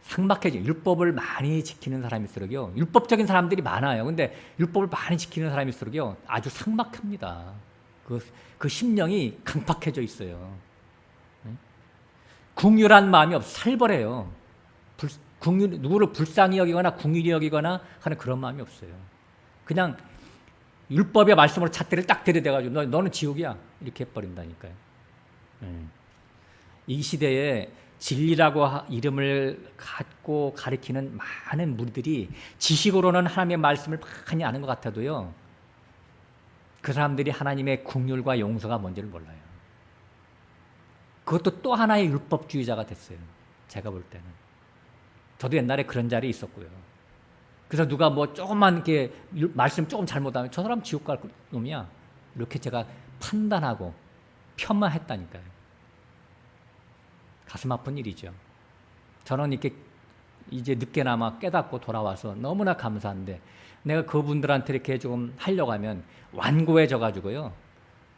삭막해져. 율법을 많이 지키는 사람일수록요, 율법적인 사람들이 많아요. 근데 율법을 많이 지키는 사람일수록요, 아주 삭막합니다. 그 심령이 강팍해져 있어요. 궁휼한 마음이 없어. 살벌해요. 누구를 불쌍히 여기거나 궁휼히 여기거나 하는 그런 마음이 없어요. 그냥 율법의 말씀으로 잣대를 딱 들이대가지고 너는 지옥이야 이렇게 해버린다니까요. 이 시대에 진리라고 이름을 갖고 가리키는 많은 무리들이 지식으로는 하나님의 말씀을 많이 아는 것 같아도요, 그 사람들이 하나님의 긍휼과 용서가 뭔지를 몰라요. 그것도 또 하나의 율법주의자가 됐어요. 제가 볼 때는. 저도 옛날에 그런 자리에 있었고요. 그래서 누가 뭐 조금만 이렇게 말씀 조금 잘못하면 저 사람 지옥 갈 놈이야, 이렇게 제가 판단하고 폄하했다니까요. 가슴 아픈 일이죠. 저는 이렇게 이제 늦게나마 깨닫고 돌아와서 너무나 감사한데, 내가 그분들한테 이렇게 좀 하려고 하면 완고해져 가지고요,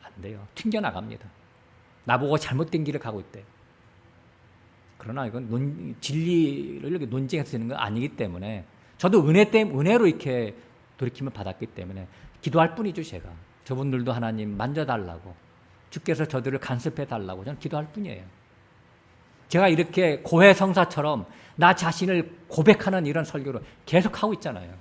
안 돼요. 튕겨나갑니다. 나보고 잘못된 길을 가고 있대. 그러나 이건 진리를 이렇게 논쟁해서 되는 건 아니기 때문에, 저도 은혜로 이렇게 돌이킴을 받았기 때문에 기도할 뿐이죠. 제가 저분들도 하나님 만져달라고, 주께서 저들을 간섭해달라고 저는 기도할 뿐이에요. 제가 이렇게 고해성사처럼 나 자신을 고백하는 이런 설교를 계속하고 있잖아요.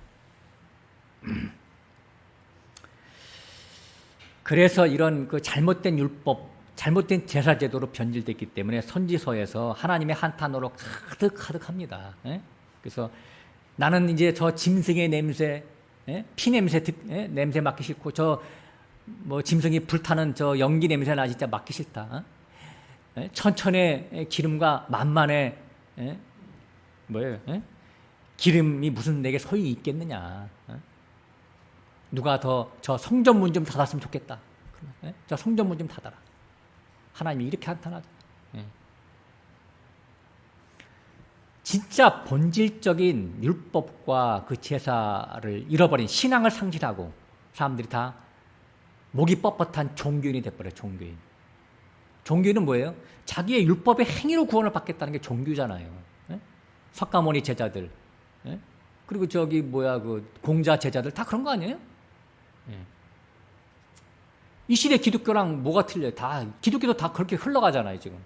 그래서 이런 그 잘못된 율법 잘못된 제사 제도로 변질됐기 때문에 선지서에서 하나님의 한탄으로 가득합니다. 예? 그래서 나는 이제 저 짐승의 냄새, 예? 피 냄새, 냄새 맡기 싫고 저 뭐 짐승이 불타는 저 연기 냄새 나 진짜 맡기 싫다. 예? 천천의 기름과 만만의 뭐예요? 기름이 무슨 내게 소용이 있겠느냐? 누가 더 저 성전문 좀 닫았으면 좋겠다. 저 성전문 좀 닫아라. 하나님이 이렇게 한탄하죠. 진짜 본질적인 율법과 그 제사를 잃어버린 신앙을 상실하고 사람들이 다 목이 뻣뻣한 종교인이 돼버려요. 종교인. 종교인은 뭐예요? 자기의 율법의 행위로 구원을 받겠다는 게 종교잖아요. 석가모니 제자들, 그리고 저기 뭐야 그 공자 제자들 다 그런 거 아니에요? 이 시대 기독교랑 뭐가 틀려요? 다 기독교도 다 그렇게 흘러가잖아요 지금.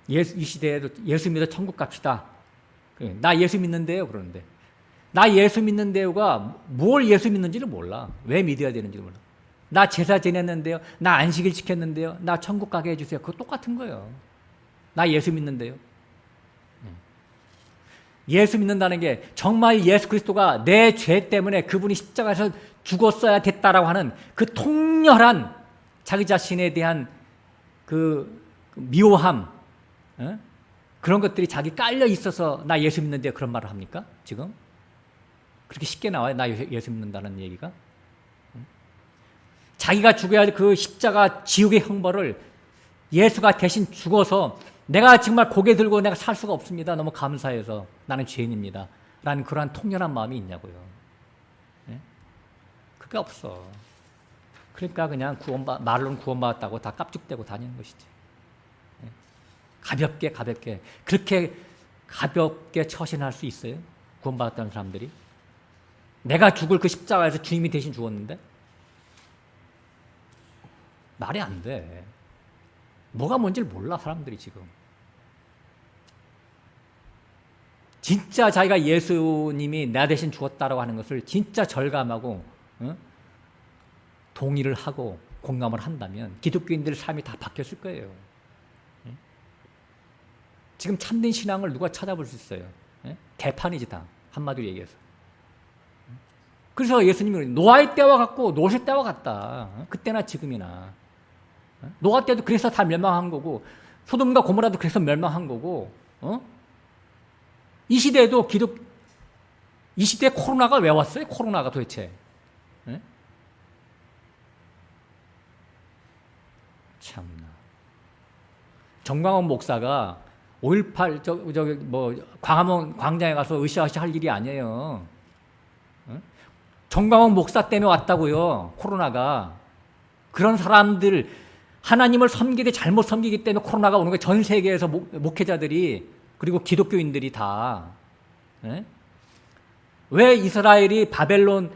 이 시대에도 예수 믿어 천국 갑시다. 나 예수 믿는데요 그러는데 나 예수 믿는데요가 뭘 예수 믿는지를 몰라. 왜 믿어야 되는지를 몰라. 나 제사 지냈는데요. 나 안식일 지켰는데요. 나 천국 가게 해주세요. 그거 똑같은 거예요. 나 예수 믿는데요. 예수 믿는다는 게 정말 예수 그리스도가 내 죄 때문에 그분이 십자가에서 죽었어야 됐다라고 하는 그 통렬한 자기 자신에 대한 그 미워함, 그런 것들이 자기 깔려 있어서 나 예수 믿는데 그런 말을 합니까? 지금? 그렇게 쉽게 나와요? 나 예수 믿는다는 얘기가? 자기가 죽어야 할 그 십자가 지옥의 형벌을 예수가 대신 죽어서 내가 정말 고개 들고 내가 살 수가 없습니다. 너무 감사해서 나는 죄인입니다. 라는 그러한 통렬한 마음이 있냐고요. 그게 없어. 그러니까 그냥 말로는 구원받았다고 다 깝죽대고 다니는 것이지. 가볍게 그렇게 가볍게 처신할 수 있어요? 구원받았다는 사람들이? 내가 죽을 그 십자가에서 주님이 대신 죽었는데? 말이 안 돼. 뭐가 뭔지를 몰라 사람들이 지금. 진짜 자기가 예수님이 나 대신 죽었다라고 하는 것을 진짜 절감하고 동의를 하고 공감을 한다면 기독교인들의 삶이 다 바뀌었을 거예요. 지금 참된 신앙을 누가 찾아볼 수 있어요? 개판이지 다. 한마디로 얘기해서. 그래서 예수님이 노아의 때와 같고 롯의 때와 같다. 그때나 지금이나. 노아 때도 그래서 다 멸망한 거고 소돔과 고모라도 그래서 멸망한 거고 이 시대에도 이 시대에 코로나가 왜 왔어요? 코로나가 도대체. 참나. 정광훈 목사가 5.18 광화문 광장에 가서 으쌰으쌰 할 일이 아니에요. 정광훈 목사 때문에 왔다고요. 코로나가. 그런 사람들 하나님을 섬기되 잘못 섬기기 때문에 코로나가 오는 거예요. 전 세계에서 목회자들이 그리고 기독교인들이 다. 왜 이스라엘이 바벨론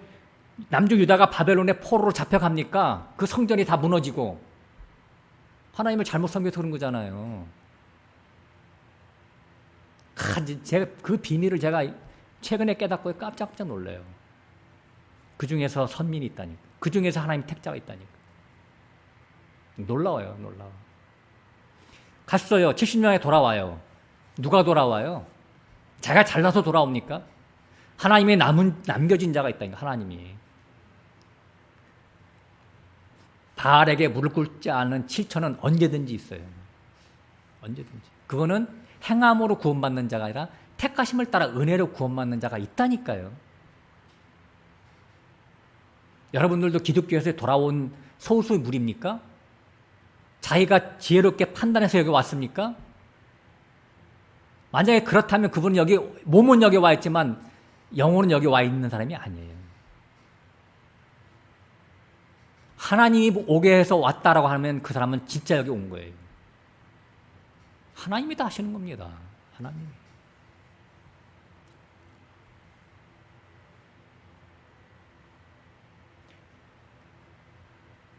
남쪽 유다가 바벨론의 포로로 잡혀갑니까? 그 성전이 다 무너지고 하나님을 잘못 섬겨서 그런 거잖아요. 제가 그 비밀을 제가 최근에 깨닫고 깜짝깜짝 놀라요. 그 중에서 선민이 있다니까. 그 중에서 하나님 택자가 있다니까. 놀라워요. 갔어요. 70년에 돌아와요. 누가 돌아와요? 자기가 잘나서 돌아옵니까? 하나님의 남겨진 자가 있다니까. 하나님이. 바알에게 무릎 꿇지 않은 7천은 언제든지 있어요. 언제든지. 그거는 행함으로 구원받는 자가 아니라 택하심을 따라 은혜로 구원받는 자가 있다니까요. 여러분들도 기독교에서 돌아온 소수의 무리입니까? 자기가 지혜롭게 판단해서 여기 왔습니까? 만약에 그렇다면 그분은 여기, 몸은 여기 와 있지만 영혼은 여기 와 있는 사람이 아니에요. 하나님이 오게 해서 왔다라고 하면 그 사람은 진짜 여기 온 거예요. 하나님이 다 하시는 겁니다. 하나님이.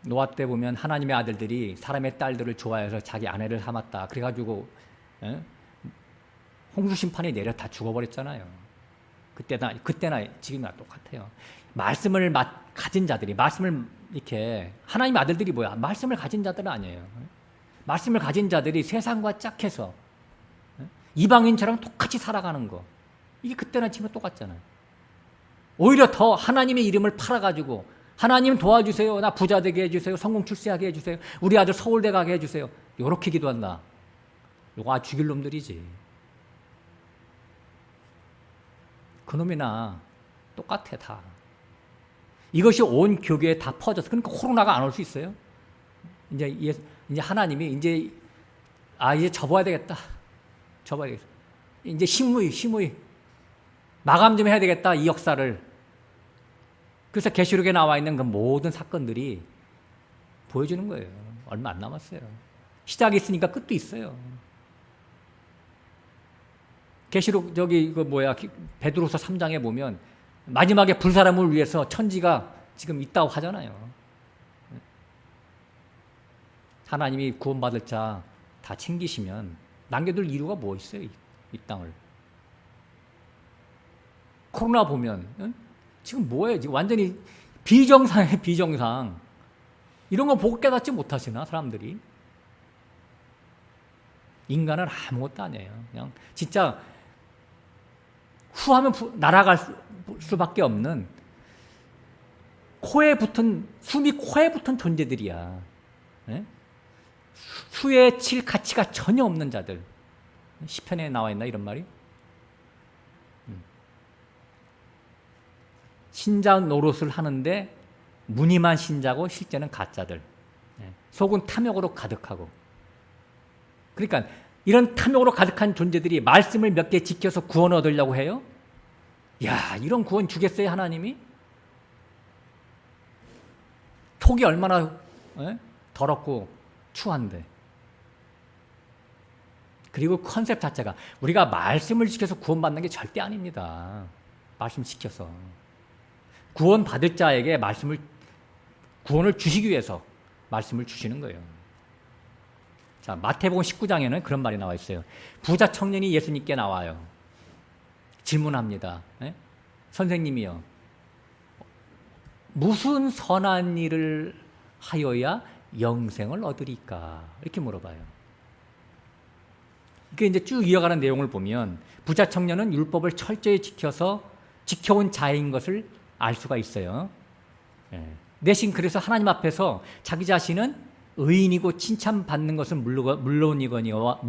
노아 때 보면 하나님의 아들들이 사람의 딸들을 좋아해서 자기 아내를 삼았다. 그래가지고 홍수 심판이 내려 다 죽어버렸잖아요. 그때나 지금이나 똑같아요. 말씀을 가진 자들이, 말씀을 이렇게, 하나님의 아들들이 뭐야? 말씀을 가진 자들은 아니에요. 말씀을 가진 자들이 세상과 짝해서 이방인처럼 똑같이 살아가는 거. 이게 그때나 지금 똑같잖아요. 오히려 더 하나님의 이름을 팔아가지고 하나님 도와주세요. 나 부자 되게 해주세요. 성공 출세하게 해주세요. 우리 아들 서울대 가게 해주세요. 요렇게 기도한다. 요거 죽일 놈들이지. 그놈이나 똑같아 다. 이것이 온 교계에 다 퍼졌어. 그러니까 코로나가 안 올 수 있어요. 이제 하나님이 이제 접어야 되겠다. 접어야 되겠다. 이제 심의 마감 좀 해야 되겠다. 이 역사를. 그래서 계시록에 나와 있는 그 모든 사건들이 보여주는 거예요. 얼마 안 남았어요. 시작이 있으니까 끝도 있어요. 계시록 베드로서 3장에 보면 마지막에 불사람을 위해서 천지가 지금 있다고 하잖아요. 하나님이 구원받을 자 다 챙기시면 남겨둘 이유가 뭐 있어요? 이 땅을. 코로나 보면 지금 뭐예요? 지금 완전히 비정상이에요. 비정상. 이런 거 보고 깨닫지 못하시나 사람들이? 인간은 아무것도 아니에요. 그냥 진짜 후하면 날아갈 수밖에 없는 숨이 코에 붙은 존재들이야. 네? 수에 칠 가치가 전혀 없는 자들. 시편에 나와 있나 이런 말이? 신자 노릇을 하는데 무늬만 신자고 실제는 가짜들. 속은 탐욕으로 가득하고. 그러니까 이런 탐욕으로 가득한 존재들이 말씀을 몇 개 지켜서 구원 얻으려고 해요? 야, 이런 구원 주겠어요, 하나님이? 속이 얼마나 더럽고 추한데. 그리고 컨셉 자체가 우리가 말씀을 지켜서 구원받는 게 절대 아닙니다. 말씀 지켜서. 구원 받을 자에게 구원을 주시기 위해서 말씀을 주시는 거예요. 자, 마태복음 19장에는 그런 말이 나와 있어요. 부자 청년이 예수님께 나와요. 질문합니다. 선생님이요. 무슨 선한 일을 하여야 영생을 얻으리까? 이렇게 물어봐요. 이게 이제 쭉 이어가는 내용을 보면 부자 청년은 율법을 철저히 지켜온 자인 것을 알 수가 있어요. 대신 그래서 하나님 앞에서 자기 자신은 의인이고 칭찬받는 것은 물론이거니와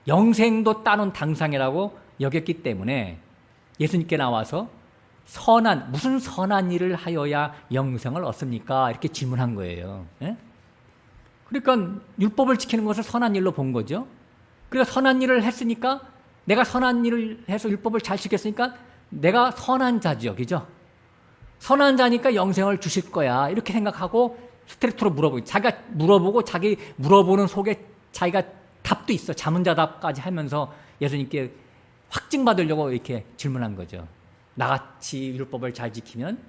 영생도 따놓은 당상이라고 여겼기 때문에 예수님께 나와서 무슨 선한 일을 하여야 영생을 얻습니까? 이렇게 질문한 거예요. 그러니까 율법을 지키는 것을 선한 일로 본 거죠. 그래서 선한 일을 했으니까 내가 선한 일을 해서 율법을 잘 지켰으니까 내가 선한 자죠. 그죠? 선한 자니까 영생을 주실 거야. 이렇게 생각하고 스트레이트로 물어보고 자기가 물어보고 자기 물어보는 속에 자기가 답도 있어. 자문자답까지 하면서 예수님께 확증받으려고 이렇게 질문한 거죠. 나같이 율법을 잘 지키면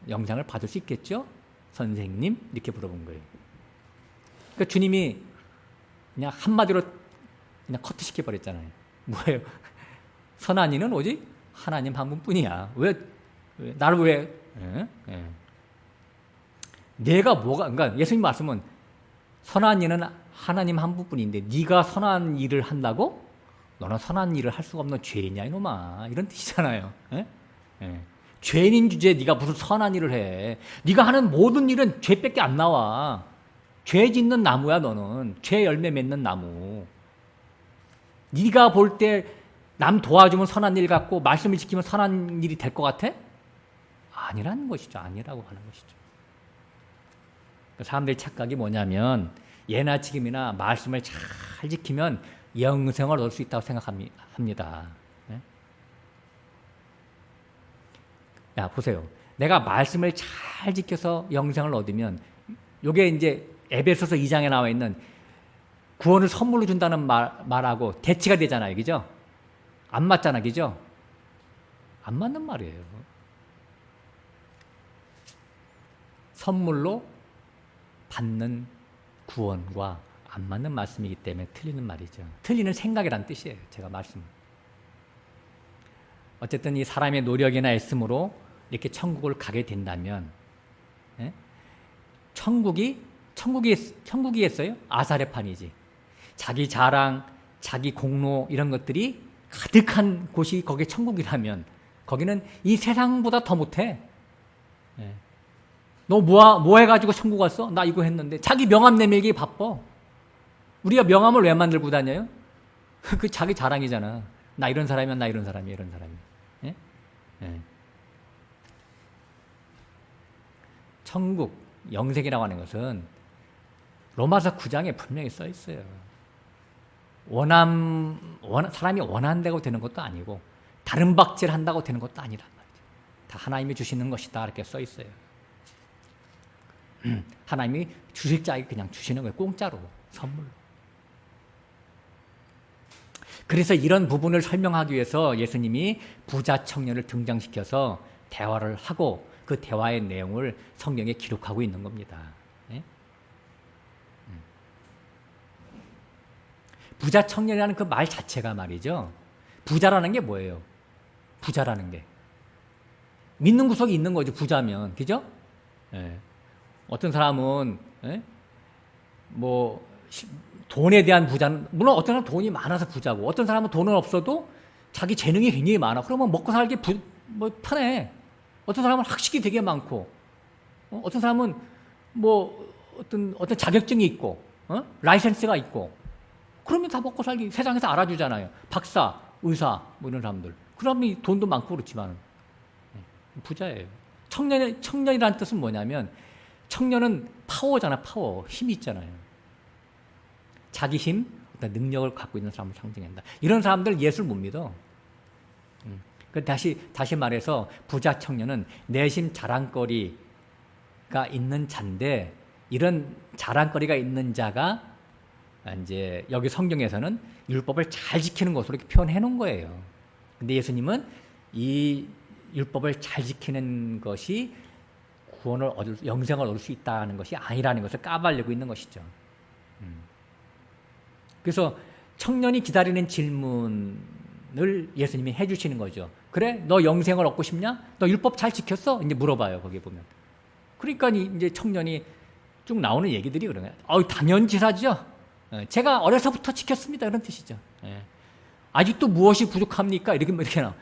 영생을 받을 수 있겠죠? 선생님? 이렇게 물어본 거예요. 그러니까 주님이 그냥 한마디로 그냥 커트시켜버렸잖아요. 뭐예요? 선한 이는 오직 하나님 한 분뿐이야. 나를 왜? 내가 그러니까 예수님 말씀은 선한 이는 하나님 한 분뿐인데 네가 선한 일을 한다고? 너는 선한 일을 할 수가 없는 죄인이야 이놈아. 이런 뜻이잖아요. 죄인인 주제에 네가 무슨 선한 일을 해. 네가 하는 모든 일은 죄밖에 안 나와. 죄 짓는 나무야 너는. 죄 열매 맺는 나무. 네가 볼 때 남 도와주면 선한 일 같고 말씀을 지키면 선한 일이 될 것 같아? 아니라는 것이죠. 아니라고 하는 것이죠. 사람들의 착각이 뭐냐면 예나 지금이나 말씀을 잘 지키면 영생을 얻을 수 있다고 생각합니다. 야, 보세요. 내가 말씀을 잘 지켜서 영생을 얻으면 이게 이제 에베소서 2장에 나와 있는 구원을 선물로 준다는 말하고 대치가 되잖아요. 그죠? 안 맞잖아. 그죠? 안 맞는 말이에요. 선물로 받는 구원과 안 맞는 말씀이기 때문에 틀리는 말이죠. 틀리는 생각이란 뜻이에요. 제가 말씀. 어쨌든 이 사람의 노력이나 애씀으로 이렇게 천국을 가게 된다면, 예? 천국이겠어요? 아사레판이지. 자기 자랑, 자기 공로 이런 것들이 가득한 곳이 거기 천국이라면 거기는 이 세상보다 더 못해. 예. 너 뭐 해가지고 천국 갔어? 나 이거 했는데. 자기 명함 내밀기 바빠. 우리가 명함을 왜 만들고 다녀요? 그 자기 자랑이잖아. 나 이런 사람이야, 나 이런 사람이야, 이런 사람이야. 예? 예. 천국, 영생이라고 하는 것은 로마서 9장에 분명히 써 있어요. 사람이 원한다고 되는 것도 아니고 다른 박질 한다고 되는 것도 아니란 말이죠. 다 하나님이 주시는 것이다 이렇게 써 있어요. 하나님이 주실 자에게 그냥 주시는 거예요. 공짜로, 선물로. 그래서 이런 부분을 설명하기 위해서 예수님이 부자 청년을 등장시켜서 대화를 하고 그 대화의 내용을 성경에 기록하고 있는 겁니다. 네? 부자 청년이라는 그 말 자체가 말이죠. 부자라는 게 뭐예요? 부자라는 게. 믿는 구석이 있는 거죠, 부자면. 그죠? 네. 어떤 사람은, 네? 뭐, 돈에 대한 부자는, 물론 어떤 사람은 돈이 많아서 부자고, 어떤 사람은 돈은 없어도 자기 재능이 굉장히 많아. 그러면 먹고 살기 편해. 어떤 사람은 학식이 되게 많고, 어떤 사람은 뭐, 어떤 자격증이 있고, 라이센스가 있고, 그러면 다 먹고 살기, 세상에서 알아주잖아요. 박사, 의사, 뭐 이런 사람들. 그러면 돈도 많고 그렇지만, 부자예요. 청년이라는 뜻은 뭐냐면, 청년은 파워잖아, 파워. 힘이 있잖아요. 자기 힘, 어떤 능력을 갖고 있는 사람을 상징한다. 이런 사람들 예수를 못 믿어. 다시 말해서 부자 청년은 내심 자랑거리가 있는 자인데 이런 자랑거리가 있는 자가 이제 여기 성경에서는 율법을 잘 지키는 것으로 이렇게 표현해 놓은 거예요. 근데 예수님은 이 율법을 잘 지키는 것이 영생을 얻을 수 있다는 것이 아니라는 것을 까발리고 있는 것이죠. 그래서 청년이 기다리는 질문을 예수님이 해주시는 거죠. 그래? 너 영생을 얻고 싶냐? 너 율법 잘 지켰어? 이제 물어봐요, 거기 보면. 그러니까 이제 청년이 쭉 나오는 얘기들이 그런 거예요. 당연지사죠. 제가 어려서부터 지켰습니다. 이런 뜻이죠. 아직도 무엇이 부족합니까? 이렇게 나와.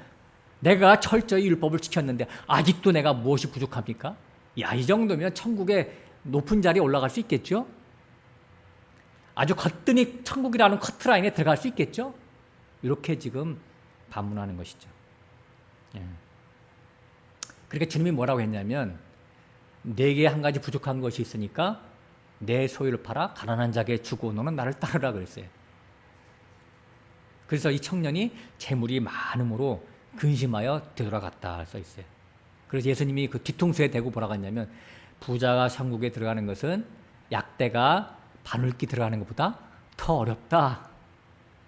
내가 철저히 율법을 지켰는데 아직도 내가 무엇이 부족합니까? 야, 이 정도면 천국의 높은 자리에 올라갈 수 있겠죠? 아주 거뜬히 천국이라는 커트라인에 들어갈 수 있겠죠? 이렇게 지금 반문하는 것이죠. 그러니까 주님이 뭐라고 했냐면 내게 한 가지 부족한 것이 있으니까 내 소유를 팔아 가난한 자에게 주고 너는 나를 따르라 그랬어요. 그래서 이 청년이 재물이 많음으로 근심하여 되돌아갔다 써 있어요. 그래서 예수님이 그 뒤통수에 대고 뭐라고 했냐면 부자가 천국에 들어가는 것은 약대가 바늘기 들어가는 것보다 더 어렵다.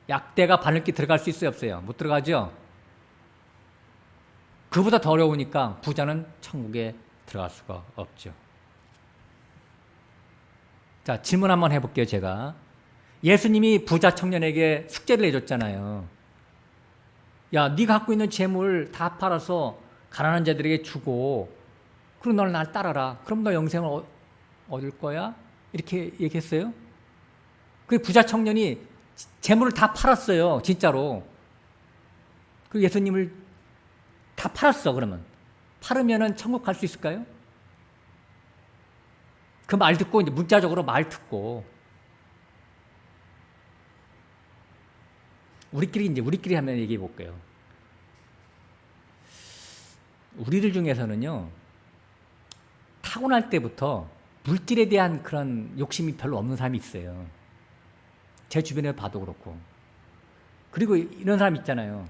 약대가 바늘기 들어갈 수 있어요, 없어요? 못 들어가죠? 그보다 더 어려우니까 부자는 천국에 들어갈 수가 없죠. 자, 질문 한번 해볼게요, 제가. 예수님이 부자 청년에게 숙제를 해줬잖아요. 야, 네가 갖고 있는 재물 다 팔아서 가난한 자들에게 주고 그럼 널 날 따라라. 그럼 너 영생을 얻을 거야? 이렇게 얘기했어요. 그 부자 청년이 재물을 다 팔았어요, 진짜로. 그 예수님을 다 팔았어, 그러면. 팔으면은 천국 갈 수 있을까요? 그 말 듣고, 이제 문자적으로 말 듣고. 우리끼리 한번 얘기해 볼게요. 우리들 중에서는요, 타고날 때부터 물질에 대한 그런 욕심이 별로 없는 사람이 있어요. 제 주변에 봐도 그렇고. 그리고 이런 사람 있잖아요.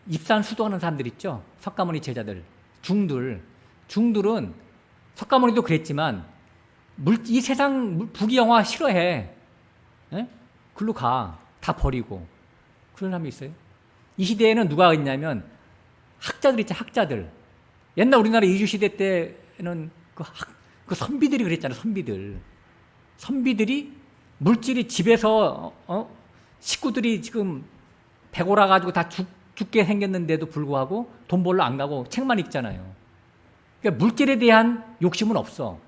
입산 수도하는 사람들 있죠? 석가모니 제자들. 중들은 석가모니도 그랬지만 이 세상 부귀영화 싫어해. 에? 글로 가. 다 버리고. 그런 사람이 있어요. 이 시대에는 누가 있냐면 학자들 있죠, 학자들. 옛날 우리나라 이주시대 때는 그 선비들이 그랬잖아요, 선비들이 물질이 집에서 식구들이 지금 배고라 가지고 다 죽게 생겼는데도 불구하고 돈 벌러 안 가고 책만 읽잖아요. 그러니까 물질에 대한 욕심은 없어.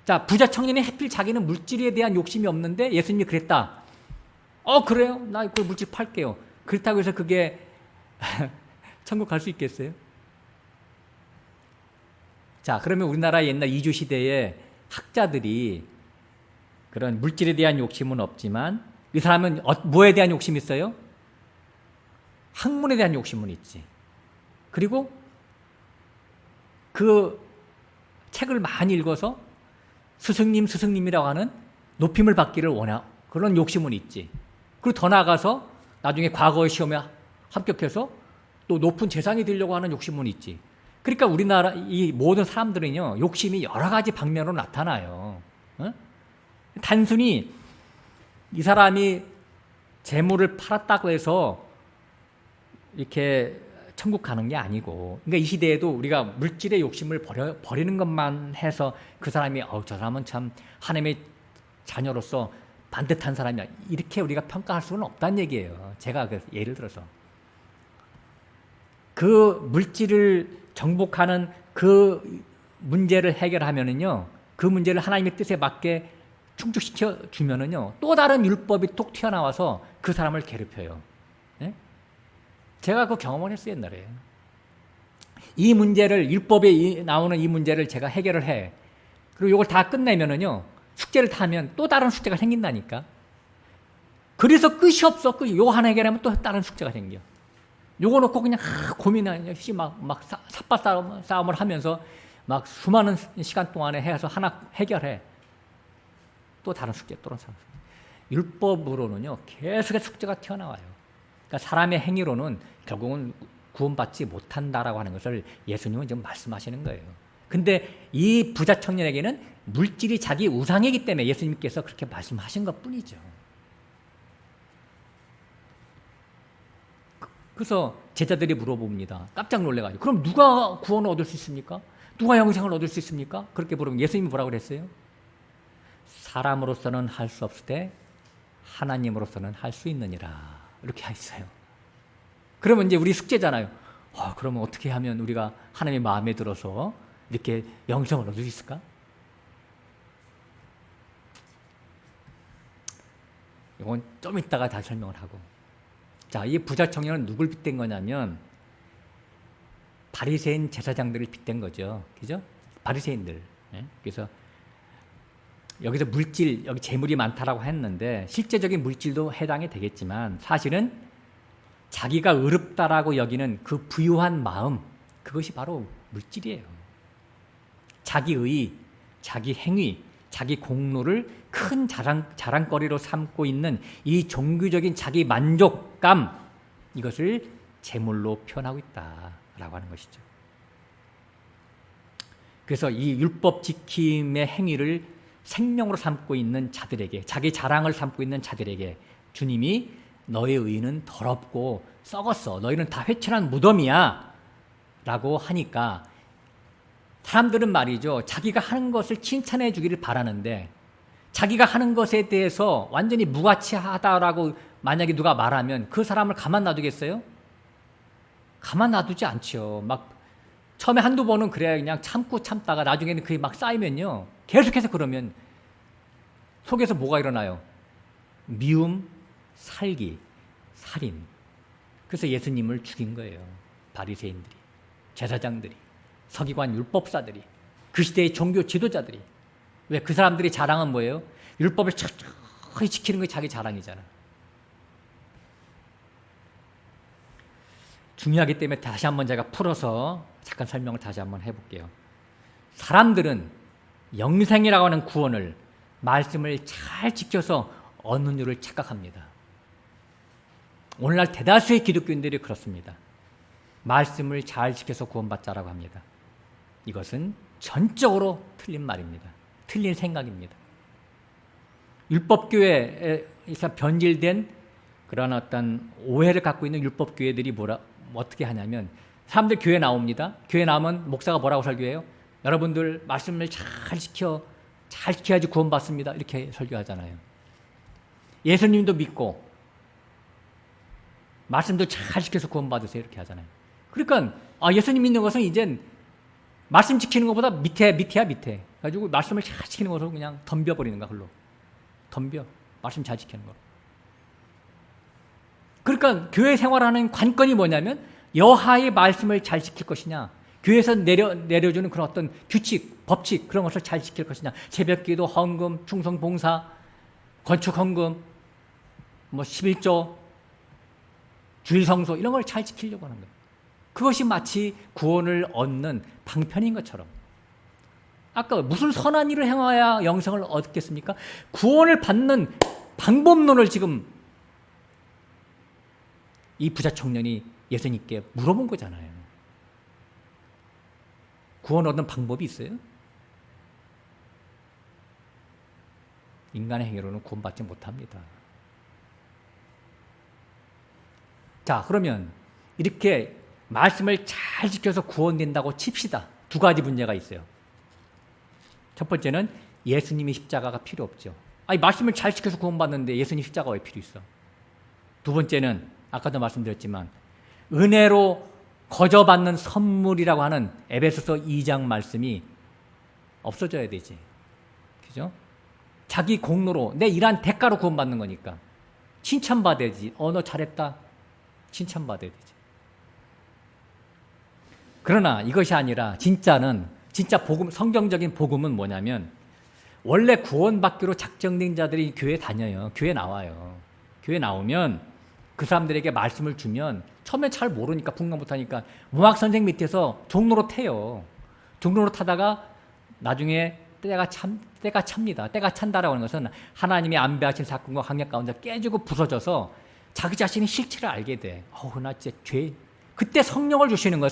자, 부자 청년이 하필 자기는 물질에 대한 욕심이 없는데 예수님이 그랬다. 그래요? 나 그 물질 팔게요. 그렇다고 해서 그게 천국 갈 수 있겠어요? 자, 그러면 우리나라 옛날 이주 시대에 학자들이 그런 물질에 대한 욕심은 없지만 이 사람은 뭐에 대한 욕심이 있어요? 학문에 대한 욕심은 있지. 그리고 그 책을 많이 읽어서 스승님이라고 하는 높임을 받기를 그런 욕심은 있지. 그리고 더 나아가서 나중에 과거의 시험에 합격해서 또 높은 재상이 되려고 하는 욕심은 있지. 그러니까 우리나라 이 모든 사람들은요, 욕심이 여러 가지 방면으로 나타나요. 단순히 이 사람이 재물을 팔았다고 해서 이렇게 천국 가는 게 아니고, 그러니까 이 시대에도 우리가 물질의 욕심을 버리는 것만 해서 그 사람이 저 사람은 참 하나님의 자녀로서 반듯한 사람이야, 이렇게 우리가 평가할 수는 없다는 얘기예요. 제가 예를 들어서 그 물질을 정복하는 그 문제를 해결하면은요, 그 문제를 하나님의 뜻에 맞게 충족시켜 주면은요, 또 다른 율법이 톡 튀어나와서 그 사람을 괴롭혀요. 예? 제가 그 경험을 했어요, 옛날에. 이 문제를, 율법에 나오는 이 문제를 제가 해결을 해. 그리고 이걸 다 끝내면은요, 숙제를 다 하면 또 다른 숙제가 생긴다니까. 그래서 끝이 없어. 요거 하나 해결하면 또 다른 숙제가 생겨. 요거 놓고 그냥 고민하냐, 막 삿바 싸움을 하면서 막 수많은 시간 동안에 해서 하나 해결해. 또 다른 숙제, 또 다른 숙제. 율법으로는요, 계속해서 숙제가 튀어나와요. 그러니까 사람의 행위로는 결국은 구원받지 못한다라고 하는 것을 예수님은 지금 말씀하시는 거예요. 근데 이 부자 청년에게는 물질이 자기 우상이기 때문에 예수님께서 그렇게 말씀하신 것 뿐이죠. 그래서 제자들이 물어봅니다. 깜짝 놀래가지고. 그럼 누가 구원을 얻을 수 있습니까? 누가 영생을 얻을 수 있습니까? 그렇게 물으면 예수님이 뭐라고 그랬어요? 사람으로서는 할 수 없을 때 하나님으로서는 할 수 있느니라. 이렇게 했어요. 그러면 이제 우리 숙제잖아요. 그러면 어떻게 하면 우리가 하나님의 마음에 들어서 이렇게 영생을 얻을 수 있을까? 이건 좀 이따가 다시 설명을 하고. 자, 이 부자 청년은 누굴 빗댄 거냐면 바리새인 제사장들을 빗댄 거죠. 그죠? 바리새인들. 예? 그래서 여기서 물질, 여기 재물이 많다라고 했는데 실제적인 물질도 해당이 되겠지만 사실은 자기가 의롭다라고 여기는 그 부유한 마음, 그것이 바로 물질이에요. 자기의, 자기 행위, 자기 공로를 큰 자랑거리로 삼고 있는 이 종교적인 자기 만족감, 이것을 재물로 표현하고 있다라고 하는 것이죠. 그래서 이 율법 지킴의 행위를 생명으로 삼고 있는 자들에게, 자기 자랑을 삼고 있는 자들에게 주님이 너의 의는 더럽고 썩었어, 너희는 다 회칠한 무덤이야 라고 하니까 사람들은 말이죠, 자기가 하는 것을 칭찬해 주기를 바라는데 자기가 하는 것에 대해서 완전히 무가치하다라고 만약에 누가 말하면 그 사람을 가만 놔두겠어요? 가만 놔두지 않죠. 막 처음에 한두 번은 그래야 그냥 참다가 나중에는 그게 막 쌓이면요, 계속해서 그러면 속에서 뭐가 일어나요? 미움, 살기, 살인. 그래서 예수님을 죽인 거예요. 바리새인들이, 제사장들이, 서기관 율법사들이, 그 시대의 종교 지도자들이. 왜? 그 사람들이 자랑은 뭐예요? 율법을 철저히 지키는 게 자기 자랑이잖아. 중요하기 때문에 다시 한번 제가 풀어서 잠깐 설명을 다시 한번 해볼게요. 사람들은 영생이라고 하는 구원을, 말씀을 잘 지켜서 얻는 줄을 착각합니다. 오늘날 대다수의 기독교인들이 그렇습니다. 말씀을 잘 지켜서 구원받자라고 합니다. 이것은 전적으로 틀린 말입니다. 틀린 생각입니다. 율법교회에서 변질된 그런 어떤 오해를 갖고 있는 율법교회들이 어떻게 하냐면, 사람들 교회 나옵니다. 교회 나오면 목사가 뭐라고 설교해요? 여러분들 말씀을 잘 지켜야지 구원받습니다. 이렇게 설교하잖아요. 예수님도 믿고 말씀도 잘 지켜서 구원받으세요. 이렇게 하잖아요. 그러니까 예수님 믿는 것은 이젠 말씀 지키는 것보다 밑에야 밑에. 가지고 말씀을 잘 지키는 것으로 그냥 덤벼버리는 거야. 흘러. 덤벼. 말씀 잘 지키는 거. 그러니까 교회 생활하는 관건이 뭐냐면 여하의 말씀을 잘 지킬 것이냐, 교회에서 내려주는 그런 어떤 규칙, 법칙 그런 것을 잘 지킬 것이냐, 새벽기도, 헌금, 충성 봉사, 건축 헌금, 11조, 주일 성소 이런 걸 잘 지키려고 하는 거예요. 그것이 마치 구원을 얻는 방편인 것처럼. 아까 무슨 선한 일을 행하여야 영생을 얻겠습니까? 구원을 받는 방법론을 지금 이 부자 청년이 예수님께 물어본 거잖아요. 구원 얻는 방법이 있어요? 인간의 행위로는 구원받지 못합니다. 자, 그러면 이렇게 말씀을 잘 지켜서 구원된다고 칩시다. 두 가지 문제가 있어요. 첫 번째는 예수님이 십자가가 필요 없죠. 말씀을 잘 지켜서 구원받는데 예수님 십자가가 왜 필요 있어? 두 번째는 아까도 말씀드렸지만 은혜로 거저받는 선물이라고 하는 에베소서 2장 말씀이 없어져야 되지. 그죠? 자기 공로로 내 일한 대가로 구원받는 거니까 칭찬받아야지. 너 잘했다. 칭찬받아야 되지. 그러나 이것이 아니라 진짜 복음, 성경적인 복음은 뭐냐면 원래 구원받기로 작정된 자들이 교회 다녀요. 교회 나와요. 교회 나오면 그 사람들에게 말씀을 주면 처음엔 잘 모르니까 분간 못하니까 무학 선생 밑에서 종로로 태요. 종로로 타다가 나중에 때가 찹니다. 때가 찬다라고 하는 것은 하나님의 안배하신 사건과 강력 가운데 깨지고 부서져서 자기 자신의 실체를 알게 돼. 나 진짜 그때 성령을 주시는 거예요.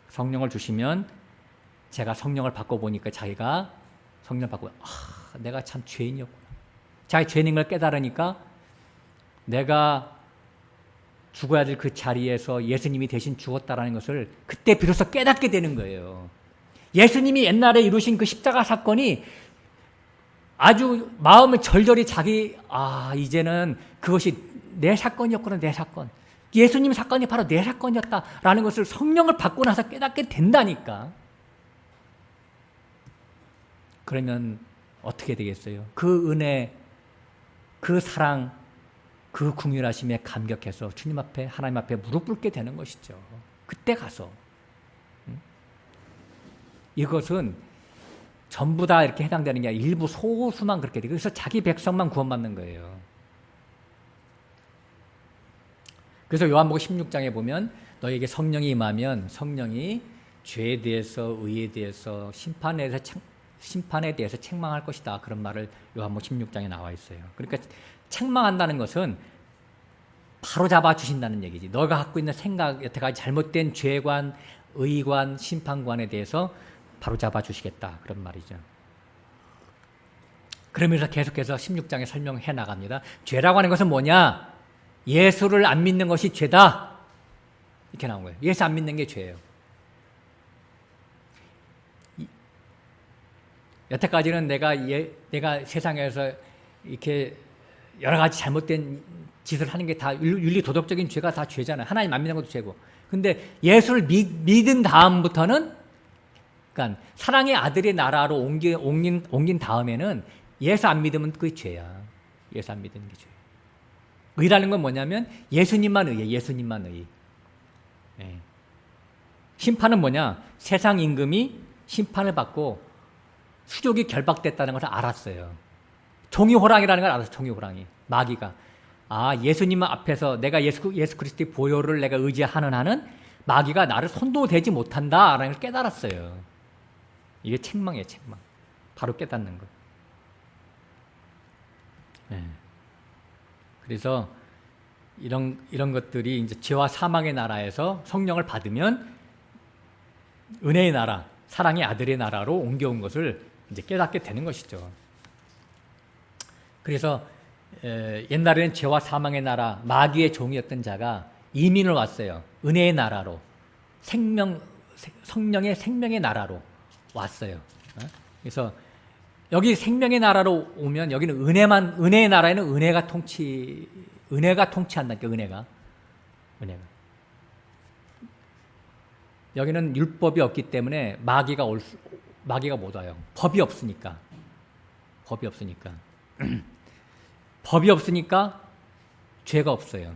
성령을 주시면 제가 성령을 받고 보니까 자기가 성령을 받고 내가 참 죄인이었구나. 자기 죄인인 걸 깨달으니까 내가 죽어야 될 그 자리에서 예수님이 대신 죽었다라는 것을 그때 비로소 깨닫게 되는 거예요. 예수님이 옛날에 이루신 그 십자가 사건이 아주 마음을 절절히 이제는 그것이 내 사건이었구나, 내 사건. 예수님 사건이 바로 내 사건이었다라는 것을 성령을 받고 나서 깨닫게 된다니까. 그러면 어떻게 되겠어요? 그 은혜, 그 사랑, 그 긍휼하심에 감격해서 주님 앞에, 하나님 앞에 무릎 꿇게 되는 것이죠. 그때 가서. 이것은 전부 다 이렇게 해당되는 게 아니라 일부 소수만 그렇게 돼. 그래서 자기 백성만 구원받는 거예요. 그래서 요한복음 16장에 보면 너에게 성령이 임하면 성령이 죄에 대해서, 의에 대해서, 심판에 대해서 책망할 것이다. 그런 말을 요한복음 16장에 나와 있어요. 그러니까 책망한다는 것은 바로 잡아 주신다는 얘기지. 너가 갖고 있는 생각, 여태까지 잘못된 죄관, 의관, 심판관에 대해서 바로 잡아 주시겠다. 그런 말이죠. 그러면서 계속해서 16장에 설명해 나갑니다. 죄라고 하는 것은 뭐냐? 예수를 안 믿는 것이 죄다. 이렇게 나온 거예요. 예수 안 믿는 게 죄예요. 여태까지는 내가 세상에서 이렇게 여러 가지 잘못된 짓을 하는 게 다 윤리 도덕적인 죄가 다 죄잖아요. 하나님 안 믿는 것도 죄고. 근데 예수를 믿은 다음부터는, 그러니까 사랑의 아들의 나라로 옮긴 다음에는 예수 안 믿으면 그게 죄야. 예수 안 믿는 게 죄야. 의라는 건 뭐냐면 예수님만 의해, 예수님만 의. 예. 심판은 뭐냐? 세상 임금이 심판을 받고 수족이 결박됐다는 것을 알았어요. 종이호랑이라는 걸 알았어요. 종이호랑이. 마귀가. 예수님 앞에서 내가 예수 그리스도의 보혈을 내가 의지하는 한은 마귀가 나를 손도 대지 못한다라는 걸 깨달았어요. 이게 책망이에요, 책망. 바로 깨닫는 거. 네. 그래서 이런 것들이 이제 죄와 사망의 나라에서 성령을 받으면 은혜의 나라, 사랑의 아들의 나라로 옮겨온 것을 이제 깨닫게 되는 것이죠. 그래서 옛날에는 죄와 사망의 나라, 마귀의 종이었던 자가 이민을 왔어요. 은혜의 나라로, 성령의 생명의 나라로 왔어요. 그래서 여기 생명의 나라로 오면 여기는 은혜의 나라에는 은혜가 통치한다니까, 은혜가. 여기는 율법이 없기 때문에 마귀가 못 와요. 법이 없으니까. 법이 없으니까 죄가 없어요.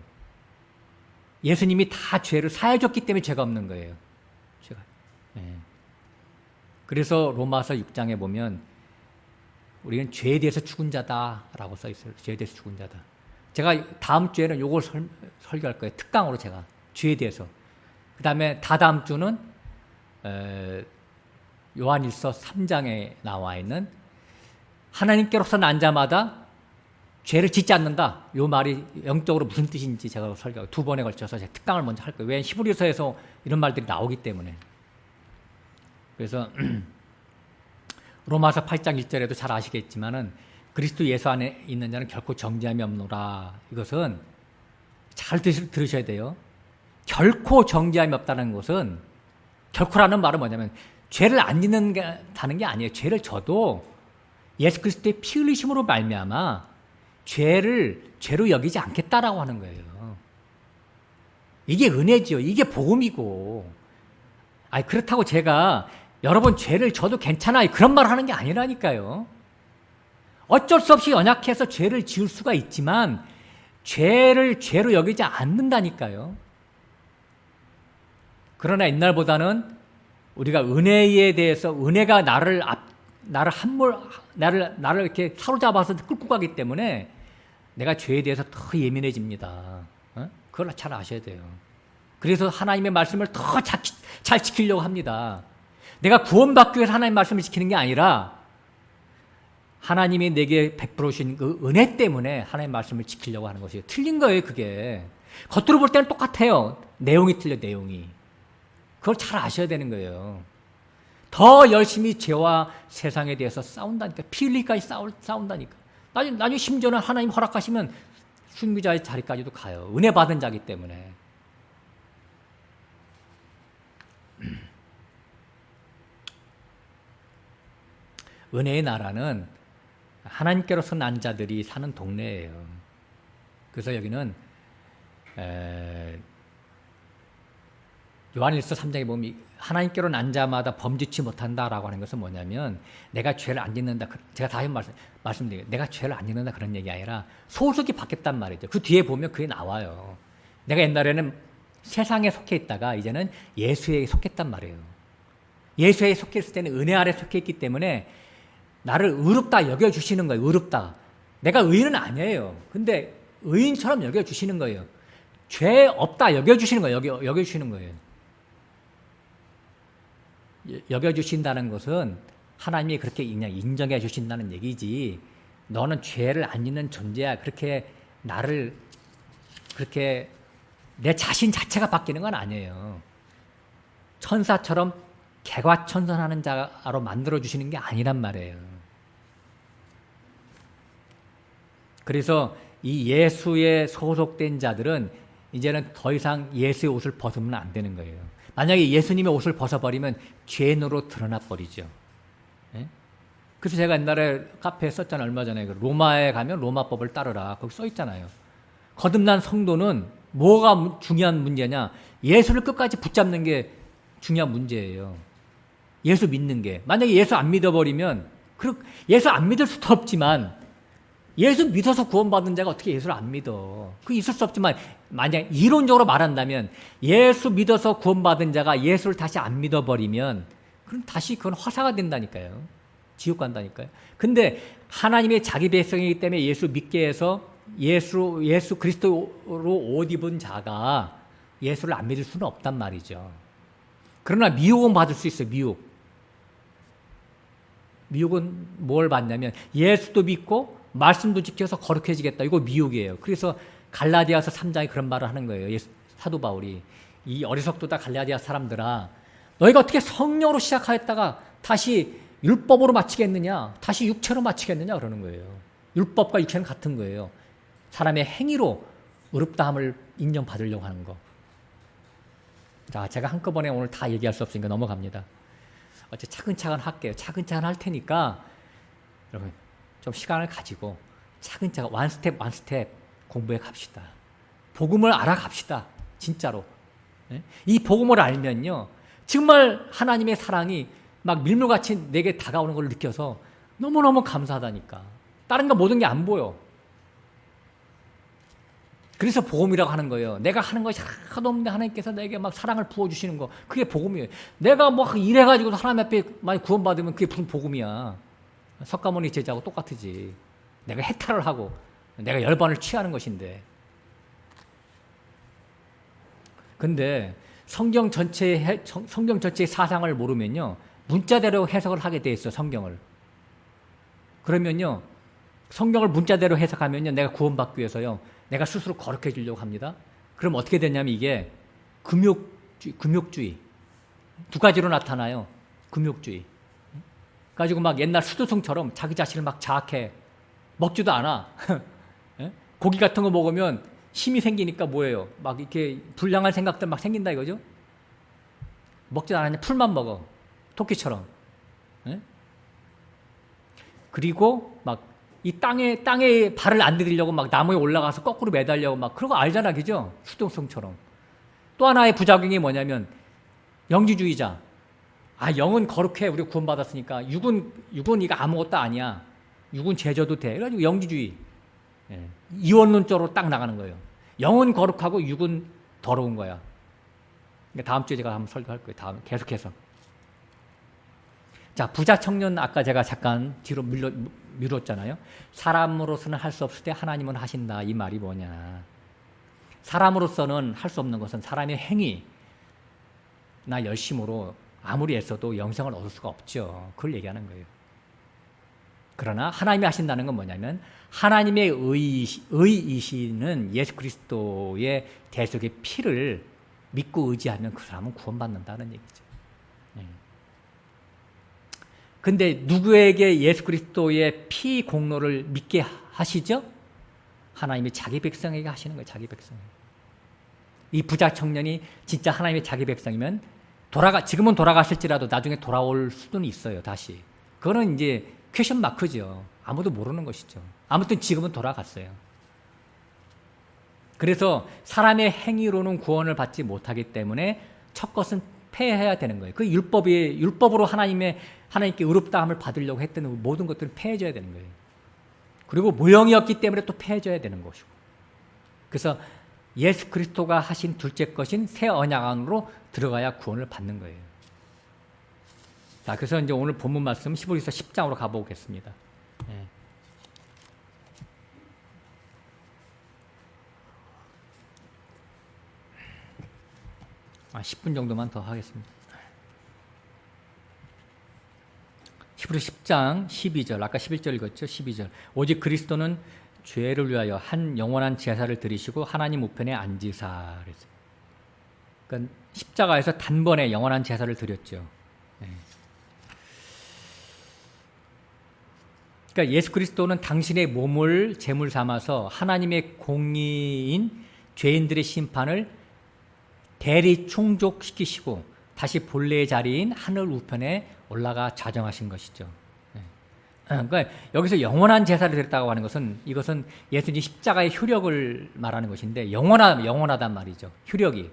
예수님이 다 죄를 사해줬기 때문에 죄가 없는 거예요. 그래서 로마서 6장에 보면 우리는 죄에 대해서 죽은 자다라고 써 있어요. 죄에 대해서 죽은 자다. 제가 다음 주에는 요걸 설교할 거예요. 특강으로 제가 죄에 대해서. 그 다음에 다다음 주는 요한일서 3장에 나와 있는 하나님께로서 난 자마다 죄를 짓지 않는다. 요 말이 영적으로 무슨 뜻인지 제가 설교하고 2번에 걸쳐서 제가 특강을 먼저 할 거예요. 왜 히브리서에서 이런 말들이 나오기 때문에. 그래서 로마서 8장 1절에도 잘 아시겠지만은 그리스도 예수 안에 있는 자는 결코 정죄함이 없노라. 이것은 잘 들으셔야 돼요. 결코 정죄함이 없다는 것은, 결코라는 말은 뭐냐면 죄를 안 짓는다는 게 아니에요. 죄를 져도 예수 그리스도의 피 흘리심으로 말미암아 죄로 여기지 않겠다라고 하는 거예요. 이게 은혜죠. 이게 복음이고. 그렇다고 제가 여러분 죄를 져도 괜찮아 그런 말 하는 게 아니라니까요. 어쩔 수 없이 연약해서 죄를 지을 수가 있지만 죄를 죄로 여기지 않는다니까요. 그러나 옛날보다는 우리가 은혜에 대해서, 은혜가 나를 이렇게 사로잡아서 끌고 가기 때문에 내가 죄에 대해서 더 예민해집니다. 그걸 잘 아셔야 돼요. 그래서 하나님의 말씀을 더 잘 지키려고 합니다. 내가 구원받기 위해서 하나님의 말씀을 지키는 게 아니라 하나님이 내게 베풀어 주신 그 은혜 때문에 하나님의 말씀을 지키려고 하는 것이에요. 틀린 거예요, 그게. 겉으로 볼 때는 똑같아요. 내용이 틀려, 내용이. 그걸 잘 아셔야 되는 거예요. 더 열심히 죄와 세상에 대해서 싸운다니까. 피 흘리기까지 싸운다니까. 나중에 심지어는 하나님 허락하시면 순교자의 자리까지도 가요. 은혜 받은 자기 때문에. 은혜의 나라는 하나님께로서 난 자들이 사는 동네예요. 그래서 여기는 요한일서 3장에 보면 하나님께로 난 자마다 범죄치 못한다라고 하는 것은 뭐냐면 내가 죄를 안 짓는다. 제가 다시 말씀드려요. 내가 죄를 안 짓는다 그런 얘기 아니라 소속이 바뀌었단 말이죠. 그 뒤에 보면 그게 나와요. 내가 옛날에는 세상에 속해 있다가 이제는 예수에 속했단 말이에요. 예수에 속해 있을 때는 은혜 아래 속해 있기 때문에 나를 의롭다 여겨주시는 거예요. 의롭다. 내가 의인은 아니에요. 근데 의인처럼 여겨주시는 거예요. 죄 없다 여겨주시는 거예요. 여겨주시는 거예요. 여겨주신다는 것은 하나님이 그렇게 그냥 인정해 주신다는 얘기지, 너는 죄를 안 짓는 존재야, 그렇게 나를 그렇게 내 자신 자체가 바뀌는 건 아니에요. 천사처럼 개과천선하는 자로 만들어주시는 게 아니란 말이에요. 그래서 이 예수에 소속된 자들은 이제는 더 이상 예수의 옷을 벗으면 안 되는 거예요. 만약에 예수님의 옷을 벗어버리면 죄인으로 드러나 버리죠. 예? 그래서 제가 옛날에 카페에 썼잖아요. 얼마 전에 로마에 가면 로마법을 따르라. 거기 써 있잖아요. 거듭난 성도는 뭐가 중요한 문제냐? 예수를 끝까지 붙잡는 게 중요한 문제예요. 예수 믿는 게. 만약에 예수 안 믿어버리면, 예수 안 믿을 수도 없지만, 예수 믿어서 구원받은 자가 어떻게 예수를 안 믿어? 그게 있을 수 없지만, 만약 이론적으로 말한다면, 예수 믿어서 구원받은 자가 예수를 다시 안 믿어버리면, 그럼 다시 그건 화사가 된다니까요. 지옥 간다니까요. 근데 하나님의 자기 백성이기 때문에 예수 믿게 해서 예수 그리스도로 옷 입은 자가 예수를 안 믿을 수는 없단 말이죠. 그러나 미혹은 받을 수 있어요. 미혹은 뭘 받냐면 예수도 믿고 말씀도 지켜서 거룩해지겠다. 이거 미혹이에요. 그래서 갈라디아서 3장에 그런 말을 하는 거예요. 사도 바울이. 이 어리석도다 갈라디아 사람들아, 너희가 어떻게 성령으로 시작하였다가 다시 율법으로 마치겠느냐, 다시 육체로 마치겠느냐 그러는 거예요. 율법과 육체는 같은 거예요. 사람의 행위로 의롭다함을 인정받으려고 하는 거. 자, 제가 한꺼번에 오늘 다 얘기할 수 없으니까 넘어갑니다. 어째 차근차근 할게요. 차근차근 할 테니까 여러분 좀 시간을 가지고 차근차근 원 스텝 공부해 갑시다. 복음을 알아갑시다. 진짜로. 이 복음을 알면요. 정말 하나님의 사랑이 막 밀물같이 내게 다가오는 걸 느껴서 너무너무 감사하다니까. 다른 거 모든 게 안 보여. 그래서 복음이라고 하는 거예요. 내가 하는 것이 하나도 없는데 하나님께서 내게 막 사랑을 부어주시는 거. 그게 복음이에요. 내가 뭐 이래가지고 하나님 앞에 많이 구원받으면 그게 무슨 복음이야. 석가모니 제자하고 똑같으지. 내가 해탈을 하고 내가 열반을 취하는 것인데. 근데 성경 전체의 사상을 모르면요. 문자대로 해석을 하게 돼 있어, 성경을. 그러면요. 성경을 문자대로 해석하면요. 내가 구원받기 위해서요. 내가 스스로 거룩해지려고 합니다. 그럼 어떻게 되냐면 이게 금욕주의. 두 가지로 나타나요. 금욕주의. 가지고 막 옛날 수도승처럼 자기 자신을 막 자학해. 먹지도 않아. 고기 같은 거 먹으면 힘이 생기니까 뭐예요? 막 이렇게 불량한 생각들 막 생긴다 이거죠? 먹지도 않았냐? 풀만 먹어. 토끼처럼. 그리고 막 이 땅에 발을 안 들이려고 막 나무에 올라가서 거꾸로 매달려고 막 그런 거 알잖아, 그죠? 수동성처럼. 또 하나의 부작용이 뭐냐면 영지주의자. 영은 거룩해. 우리가 구원받았으니까. 육은 이거 아무것도 아니야. 육은 제져도 돼. 그래가지고 영지주의. 이원론적으로 딱 나가는 거예요. 영은 거룩하고 육은 더러운 거야. 다음 주에 제가 한번 설교할 거예요. 다음 계속해서. 자, 부자 청년 아까 제가 잠깐 뒤로 미뤘잖아요. 사람으로서는 할 수 없을 때 하나님은 하신다. 이 말이 뭐냐. 사람으로서는 할 수 없는 것은 사람의 행위나 열심으로 아무리 애써도 영생을 얻을 수가 없죠. 그걸 얘기하는 거예요. 그러나 하나님이 하신다는 건 뭐냐면 하나님의 의이시는 예수 그리스도의 대속의 피를 믿고 의지하면 그 사람은 구원받는다는 얘기죠. 근데 누구에게 예수 그리스도의 피 공로를 믿게 하시죠? 하나님이 자기 백성에게 하시는 거예요. 자기 백성에게. 이 부자 청년이 진짜 하나님의 자기 백성이면 지금은 돌아갔을지라도 나중에 돌아올 수는 있어요. 다시. 그거는 이제 퀘션 마크죠. 아무도 모르는 것이죠. 아무튼 지금은 돌아갔어요. 그래서 사람의 행위로는 구원을 받지 못하기 때문에 첫 것은 폐해야 되는 거예요. 그 율법으로 하나님께 의롭다함을 받으려고 했던 모든 것들은 폐해져야 되는 거예요. 그리고 무형이었기 때문에 또 폐해져야 되는 것이고. 그래서 예수 그리스도가 하신 둘째 것인 새 언약 안으로 들어가야 구원을 받는 거예요. 자, 그래서 이제 오늘 본문 말씀 히브리서 10장으로 가보겠습니다. 10분 정도만 더 하겠습니다. 히브리 10장 12절, 아까 11절 읽었죠? 12절. 오직 그리스도는 죄를 위하여 한 영원한 제사를 드리시고 하나님 우편에 앉으사. 그러니까 십자가에서 단번에 영원한 제사를 드렸죠. 그러니까 예수 그리스도는 당신의 몸을 제물 삼아서 하나님의 공의인 죄인들의 심판을 대리 충족시키시고 다시 본래의 자리인 하늘 우편에 올라가 좌정하신 것이죠. 그러니까 여기서 영원한 제사를 드렸다고 하는 것은 이것은 예수님 십자가의 효력을 말하는 것인데 영원하단 말이죠. 효력이.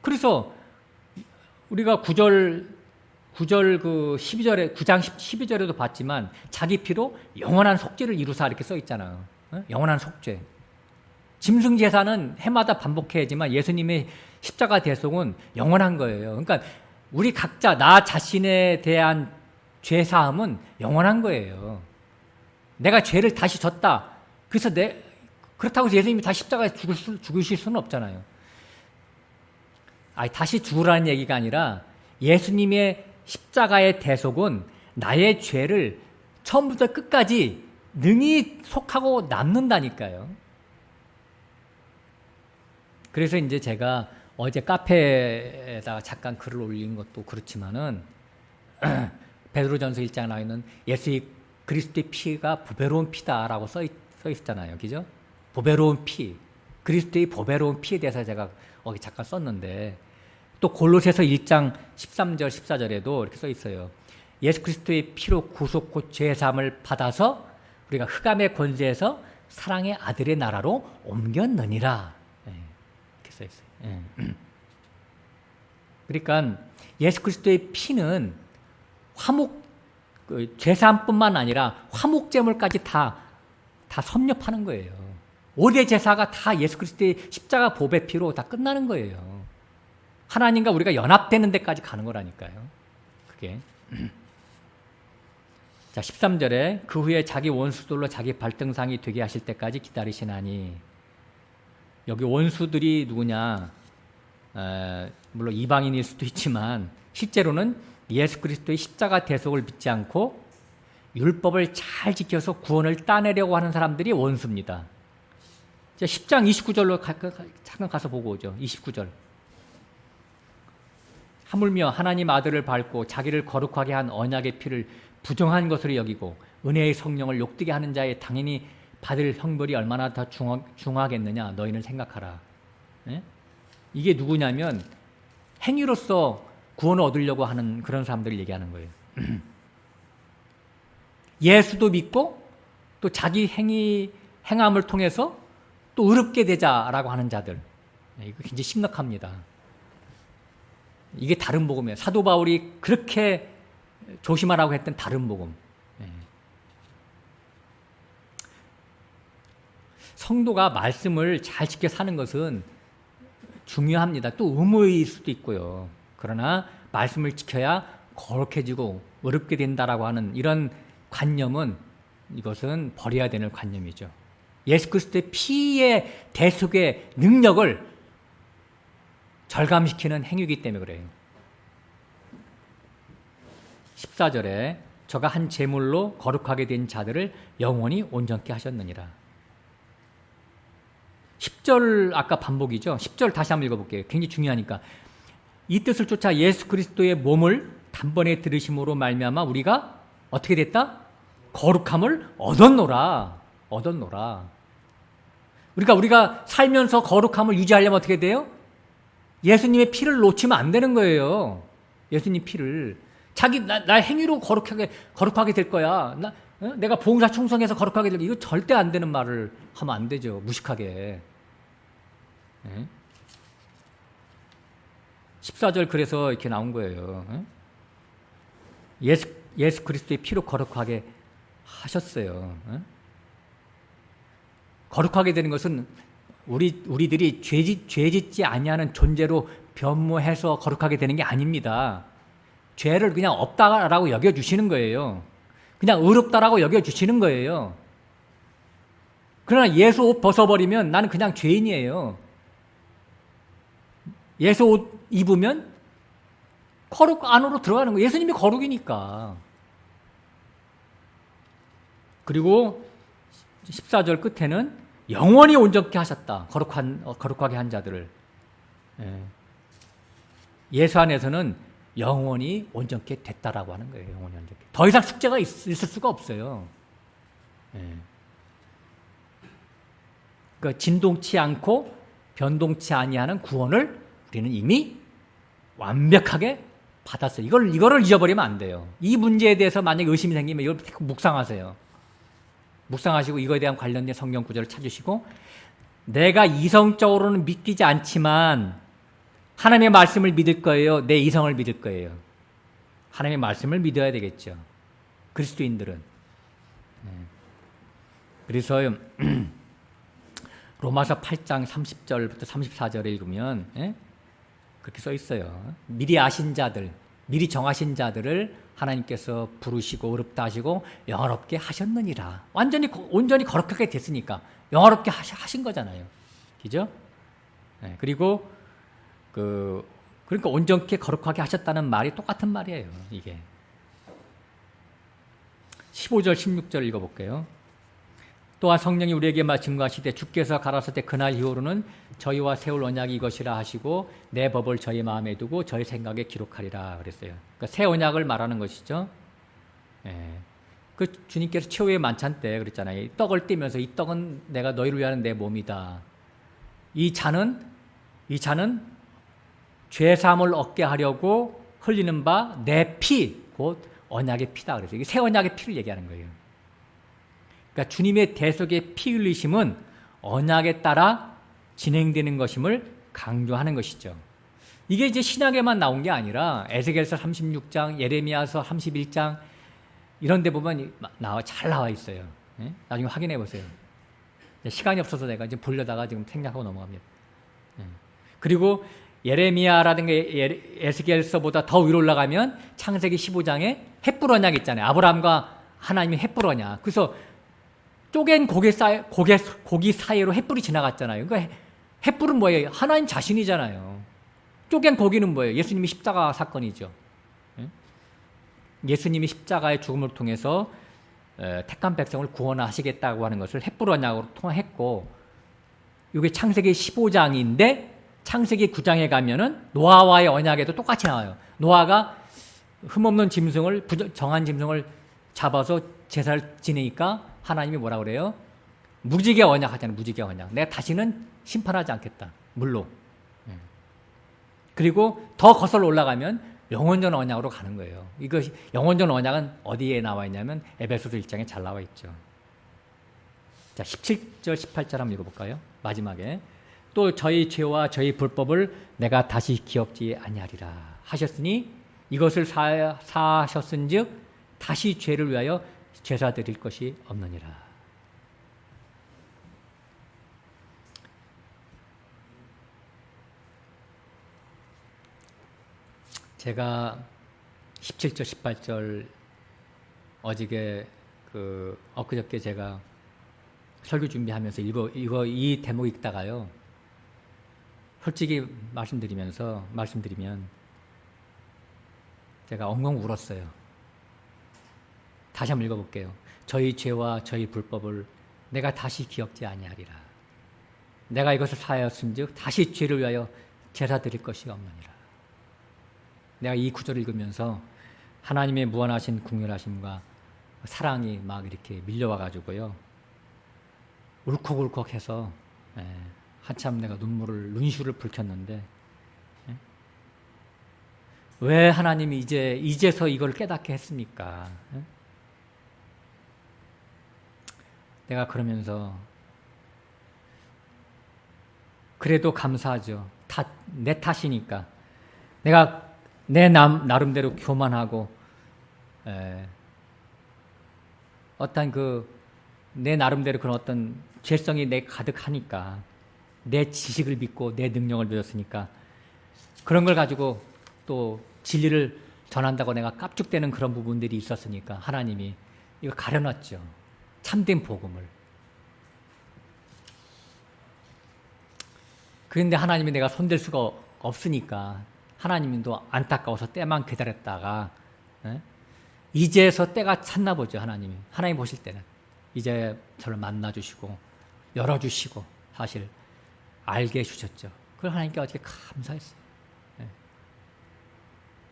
그래서 우리가 9장 12절에도 봤지만 자기 피로 영원한 속죄를 이루사 이렇게 써 있잖아요. 영원한 속죄. 짐승 제사는 해마다 반복해야지만 예수님의 십자가 대속은 영원한 거예요. 그러니까 우리 각자 나 자신에 대한 죄 사함은 영원한 거예요. 내가 죄를 다시 졌다. 그래서 그렇다고 해서 예수님이 다시 십자가에 죽으실 수는 없잖아요. 다시 죽으라는 얘기가 아니라 예수님의 십자가의 대속은 나의 죄를 처음부터 끝까지 능히 속하고 남는다니까요. 그래서 이제 제가 어제 카페에다가 잠깐 글을 올린 것도 그렇지만은 베드로전서 1장에 나와 있는 예수 그리스도의 피가 보배로운 피다라고 써 있잖아요. 그죠? 보배로운 피. 그리스도의 보배로운 피에 대해서 제가 어디 잠깐 썼는데 또 골로새서 1장 13절 14절에도 이렇게 써 있어요. 예수 그리스도의 피로 구속 곧 죄 사함을 받아서 우리가 흑암의 권세에서 사랑의 아들의 나라로 옮겼느니라. 이렇게 써 있어요. 그러니까 예수 그리스도의 피는 제사함뿐만 아니라 화목제물까지 다 섭렵하는 거예요. 5대 제사가 다 예수 그리스도의 십자가 보배 피로 다 끝나는 거예요. 하나님과 우리가 연합되는 데까지 가는 거라니까요. 그게. 자, 13절에 그 후에 자기 원수들로 자기 발등상이 되게 하실 때까지 기다리시나니, 여기 원수들이 누구냐? 물론 이방인일 수도 있지만 실제로는 예수 그리스도의 십자가 대속을 믿지 않고 율법을 잘 지켜서 구원을 따내려고 하는 사람들이 원수입니다. 10장 29절로 잠깐 가서 보고 오죠. 29절. 하물며 하나님 아들을 밟고 자기를 거룩하게 한 언약의 피를 부정한 것으로 여기고 은혜의 성령을 욕되게 하는 자에 당연히 받을 형벌이 얼마나 더 중하겠느냐 너희는 생각하라. 이게 누구냐면 행위로서 구원을 얻으려고 하는 그런 사람들을 얘기하는 거예요. 예수도 믿고 또 자기 행함을 통해서 또 의롭게 되자라고 하는 자들. 이거 굉장히 심각합니다. 이게 다른 복음이에요. 사도 바울이 그렇게 조심하라고 했던 다른 복음. 성도가 말씀을 잘 지켜 사는 것은 중요합니다. 또 의무일 수도 있고요. 그러나 말씀을 지켜야 거룩해지고 의롭게 된다라고 하는 이런 관념은, 이것은 버려야 되는 관념이죠. 예수 그리스도의 피의 대속의 능력을 절감시키는 행위이기 때문에 그래요. 14절에 저가 한 제물로 거룩하게 된 자들을 영원히 온전케 하셨느니라. 10절 아까 반복이죠. 10절 다시 한번 읽어볼게요. 굉장히 중요하니까. 이 뜻을 쫓아 예수 그리스도의 몸을 단번에 들으심으로 말미암아 우리가 어떻게 됐다? 거룩함을 얻었노라. 그러니까 우리가 살면서 거룩함을 유지하려면 어떻게 돼요? 예수님의 피를 놓치면 안 되는 거예요. 예수님 피를. 나 행위로 거룩하게 될 거야. 내가 봉사 충성해서 거룩하게 될 거야. 이거 절대 안 되는 말을 하면 안 되죠. 무식하게. 14절 그래서 이렇게 나온 거예요. 예수 그리스도의 피로 거룩하게 하셨어요. 거룩하게 되는 것은 우리들이 죄 짓지 아니하는 존재로 변모해서 거룩하게 되는 게 아닙니다. 죄를 그냥 없다라고 여겨주시는 거예요. 그냥 의롭다라고 여겨주시는 거예요. 그러나 예수 옷 벗어버리면 나는 그냥 죄인이에요. 예수 옷 입으면 거룩 안으로 들어가는 거예요. 예수님이 거룩이니까. 그리고 14절 끝에는 영원히 온전케 하셨다. 거룩하게 한 자들을. 예수 안에서는 영원히 온전케 됐다라고 하는 거예요. 영원히 온전케. 더 이상 숙제가 있을 수가 없어요. 그러니까 진동치 않고 변동치 아니하는 구원을 우리는 이미 완벽하게 받았어요. 이거를 잊어버리면 안 돼요. 이 문제에 대해서 만약에 의심이 생기면 이걸 묵상하세요. 묵상하시고 이거에 대한 관련된 성경 구절을 찾으시고, 내가 이성적으로는 믿기지 않지만 하나님의 말씀을 믿을 거예요? 내 이성을 믿을 거예요? 하나님의 말씀을 믿어야 되겠죠. 그리스도인들은. 그래서 로마서 8장 30절부터 34절에 읽으면 그렇게 써 있어요. 미리 아신 자들, 미리 정하신 자들을 하나님께서 부르시고 의롭다 하시고 영화롭게 하셨느니라. 온전히 거룩하게 됐으니까 영화롭게 하신 거잖아요. 그죠? 그리고 그러니까 온전케 거룩하게 하셨다는 말이 똑같은 말이에요. 이게 15절 16절 읽어볼게요. 또한 성령이 우리에게 증거하시되 주께서 가라사대 그날 이후로는 저희와 세울 언약이 이것이라 하시고 내 법을 저희 마음에 두고 저희 생각에 기록하리라 그랬어요. 그러니까 새 언약을 말하는 것이죠. 그 주님께서 최후의 만찬 때 그랬잖아요. 이 떡을 떼면서 이 떡은 내가 너희를 위하는 내 몸이다. 이 잔은 죄 사함을 얻게 하려고 흘리는 바 내 피, 곧 언약의 피다 그랬어요. 이게 새 언약의 피를 얘기하는 거예요. 그러니까 그러니까 주님의 대속의 피 흘리심은 언약에 따라 진행되는 것임을 강조하는 것이죠. 이게 이제 신약에만 나온 게 아니라 에스겔서 36장, 예레미야서 31장 이런 데 보면 잘 나와 있어요. 예? 나중에 확인해 보세요. 시간이 없어서 내가 지금 보려다가 지금 생략하고 넘어갑니다. 예. 그리고 예레미야라든가 에스겔서보다 더 위로 올라가면 창세기 15장에 헷불 언약 있잖아요. 아브라함과 하나님의 헷불 언약. 그래서 쪼갠 고기 사이로 헷불이 지나갔잖아요. 그러니까 헷불은 뭐예요? 하나님 자신이잖아요. 쪼갠 고기는 뭐예요? 예수님이 십자가 사건이죠. 예수님이 십자가의 죽음을 통해서 택한 백성을 구원하시겠다고 하는 것을 헷불 언약으로 통했고, 이게 창세기 15장인데 창세기 9장에 가면은 노아와의 언약에도 똑같이 나와요. 노아가 흠없는 짐승을, 정한 짐승을 잡아서 제사를 지내니까 하나님이 뭐라 그래요? 무지개 언약 하잖아요. 무지개 언약. 내가 다시는 심판하지 않겠다. 물로. 그리고 더 거슬러 올라가면 영원전 언약으로 가는 거예요. 이거 영원전 언약은 어디에 나와 있냐면 에베소서 1장에 잘 나와 있죠. 자, 17절 18절 한번 읽어볼까요? 마지막에 또 저희 죄와 저희 불법을 내가 다시 기억지 아니하리라 하셨으니 이것을 사하셨은즉 다시 죄를 위하여 제사 드릴 것이 없느니라. 제가 17절 18절 어저께 엊그저께 제가 설교 준비하면서 이 대목 읽다가요, 솔직히 말씀드리면 제가 엉엉 울었어요. 다시 한번 읽어볼게요. 저희 죄와 저희 불법을 내가 다시 기억지 아니하리라. 내가 이것을 사하였은즉 다시 죄를 위하여 제사 드릴 것이 없느니라. 내가 이 구절을 읽으면서 하나님의 무한하신 궁휼하심과 사랑이 막 이렇게 밀려와 가지고요, 울컥울컥해서 한참 내가 눈시울을 붉혔는데, 왜 하나님이 이제서 이걸 깨닫게 했습니까? 내가 그러면서 그래도 감사하죠. 내 탓이니까. 내가 내 나름대로 교만하고 내 나름대로 그런 어떤 죄성이 내 가득하니까, 내 지식을 믿고 내 능력을 믿었으니까 그런 걸 가지고 또 진리를 전한다고 내가 깝죽대는 그런 부분들이 있었으니까 하나님이 이거 가려놨죠. 참된 복음을. 그런데 하나님이 내가 손댈 수가 없으니까 하나님도 안타까워서 때만 기다렸다가 이제서 때가 찼나 보죠. 하나님 보실 때는 이제 저를 만나주시고 열어주시고 사실 알게 해주셨죠. 그걸 하나님께 어떻게 감사했어요.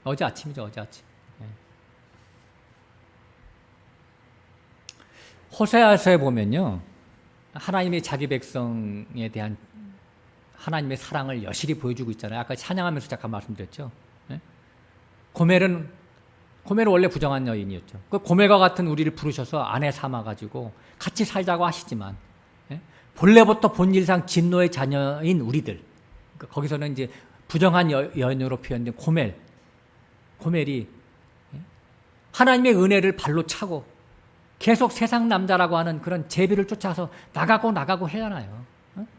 어제 아침이죠. 어제 아침. 호세아서에 보면요, 하나님이 자기 백성에 대한 하나님의 사랑을 여실히 보여주고 있잖아요. 아까 찬양하면서 잠깐 말씀드렸죠. 고멜은 원래 부정한 여인이었죠. 그 고멜과 같은 우리를 부르셔서 아내 삼아가지고 같이 살자고 하시지만, 본래부터 본질상 진노의 자녀인 우리들, 그러니까 거기서는 이제 부정한 여인으로 표현된 고멜이 하나님의 은혜를 발로 차고 계속 세상 남자라고 하는 그런 제비를 쫓아서 나가고 해잖아요.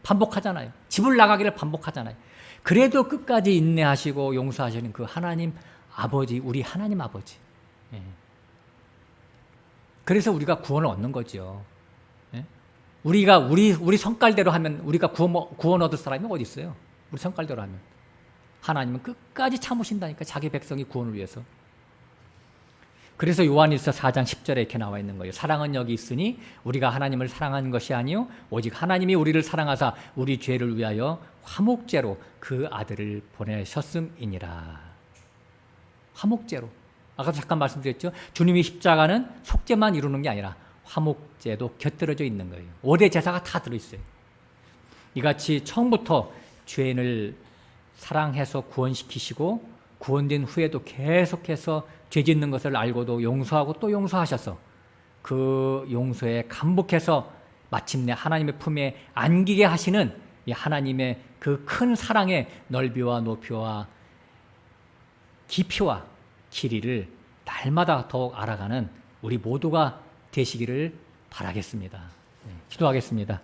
반복하잖아요. 집을 나가기를 반복하잖아요. 그래도 끝까지 인내하시고 용서하시는 그 하나님 아버지, 우리 하나님 아버지. 그래서 우리가 구원을 얻는 거죠. 우리가 우리 성깔대로 하면 우리가 구원 얻을 사람이 어디 있어요? 우리 성깔대로 하면. 하나님은 끝까지 참으신다니까, 자기 백성이 구원을 위해서. 그래서 요한일서 4장 10절에 이렇게 나와 있는 거예요. 사랑은 여기 있으니 우리가 하나님을 사랑하는 것이 아니요 오직 하나님이 우리를 사랑하사 우리 죄를 위하여 화목제로 그 아들을 보내셨음이니라. 화목제로. 아까 잠깐 말씀드렸죠. 주님이 십자가는 속죄만 이루는 게 아니라 화목제도 곁들여져 있는 거예요. 5대 제사가 다 들어있어요. 이같이 처음부터 죄인을 사랑해서 구원시키시고 구원된 후에도 계속해서 죄 짓는 것을 알고도 용서하고 또 용서하셔서 그 용서에 감복해서 마침내 하나님의 품에 안기게 하시는 이 하나님의 그 큰 사랑의 넓이와 높이와 깊이와 길이를 날마다 더욱 알아가는 우리 모두가 되시기를 바라겠습니다. 기도하겠습니다.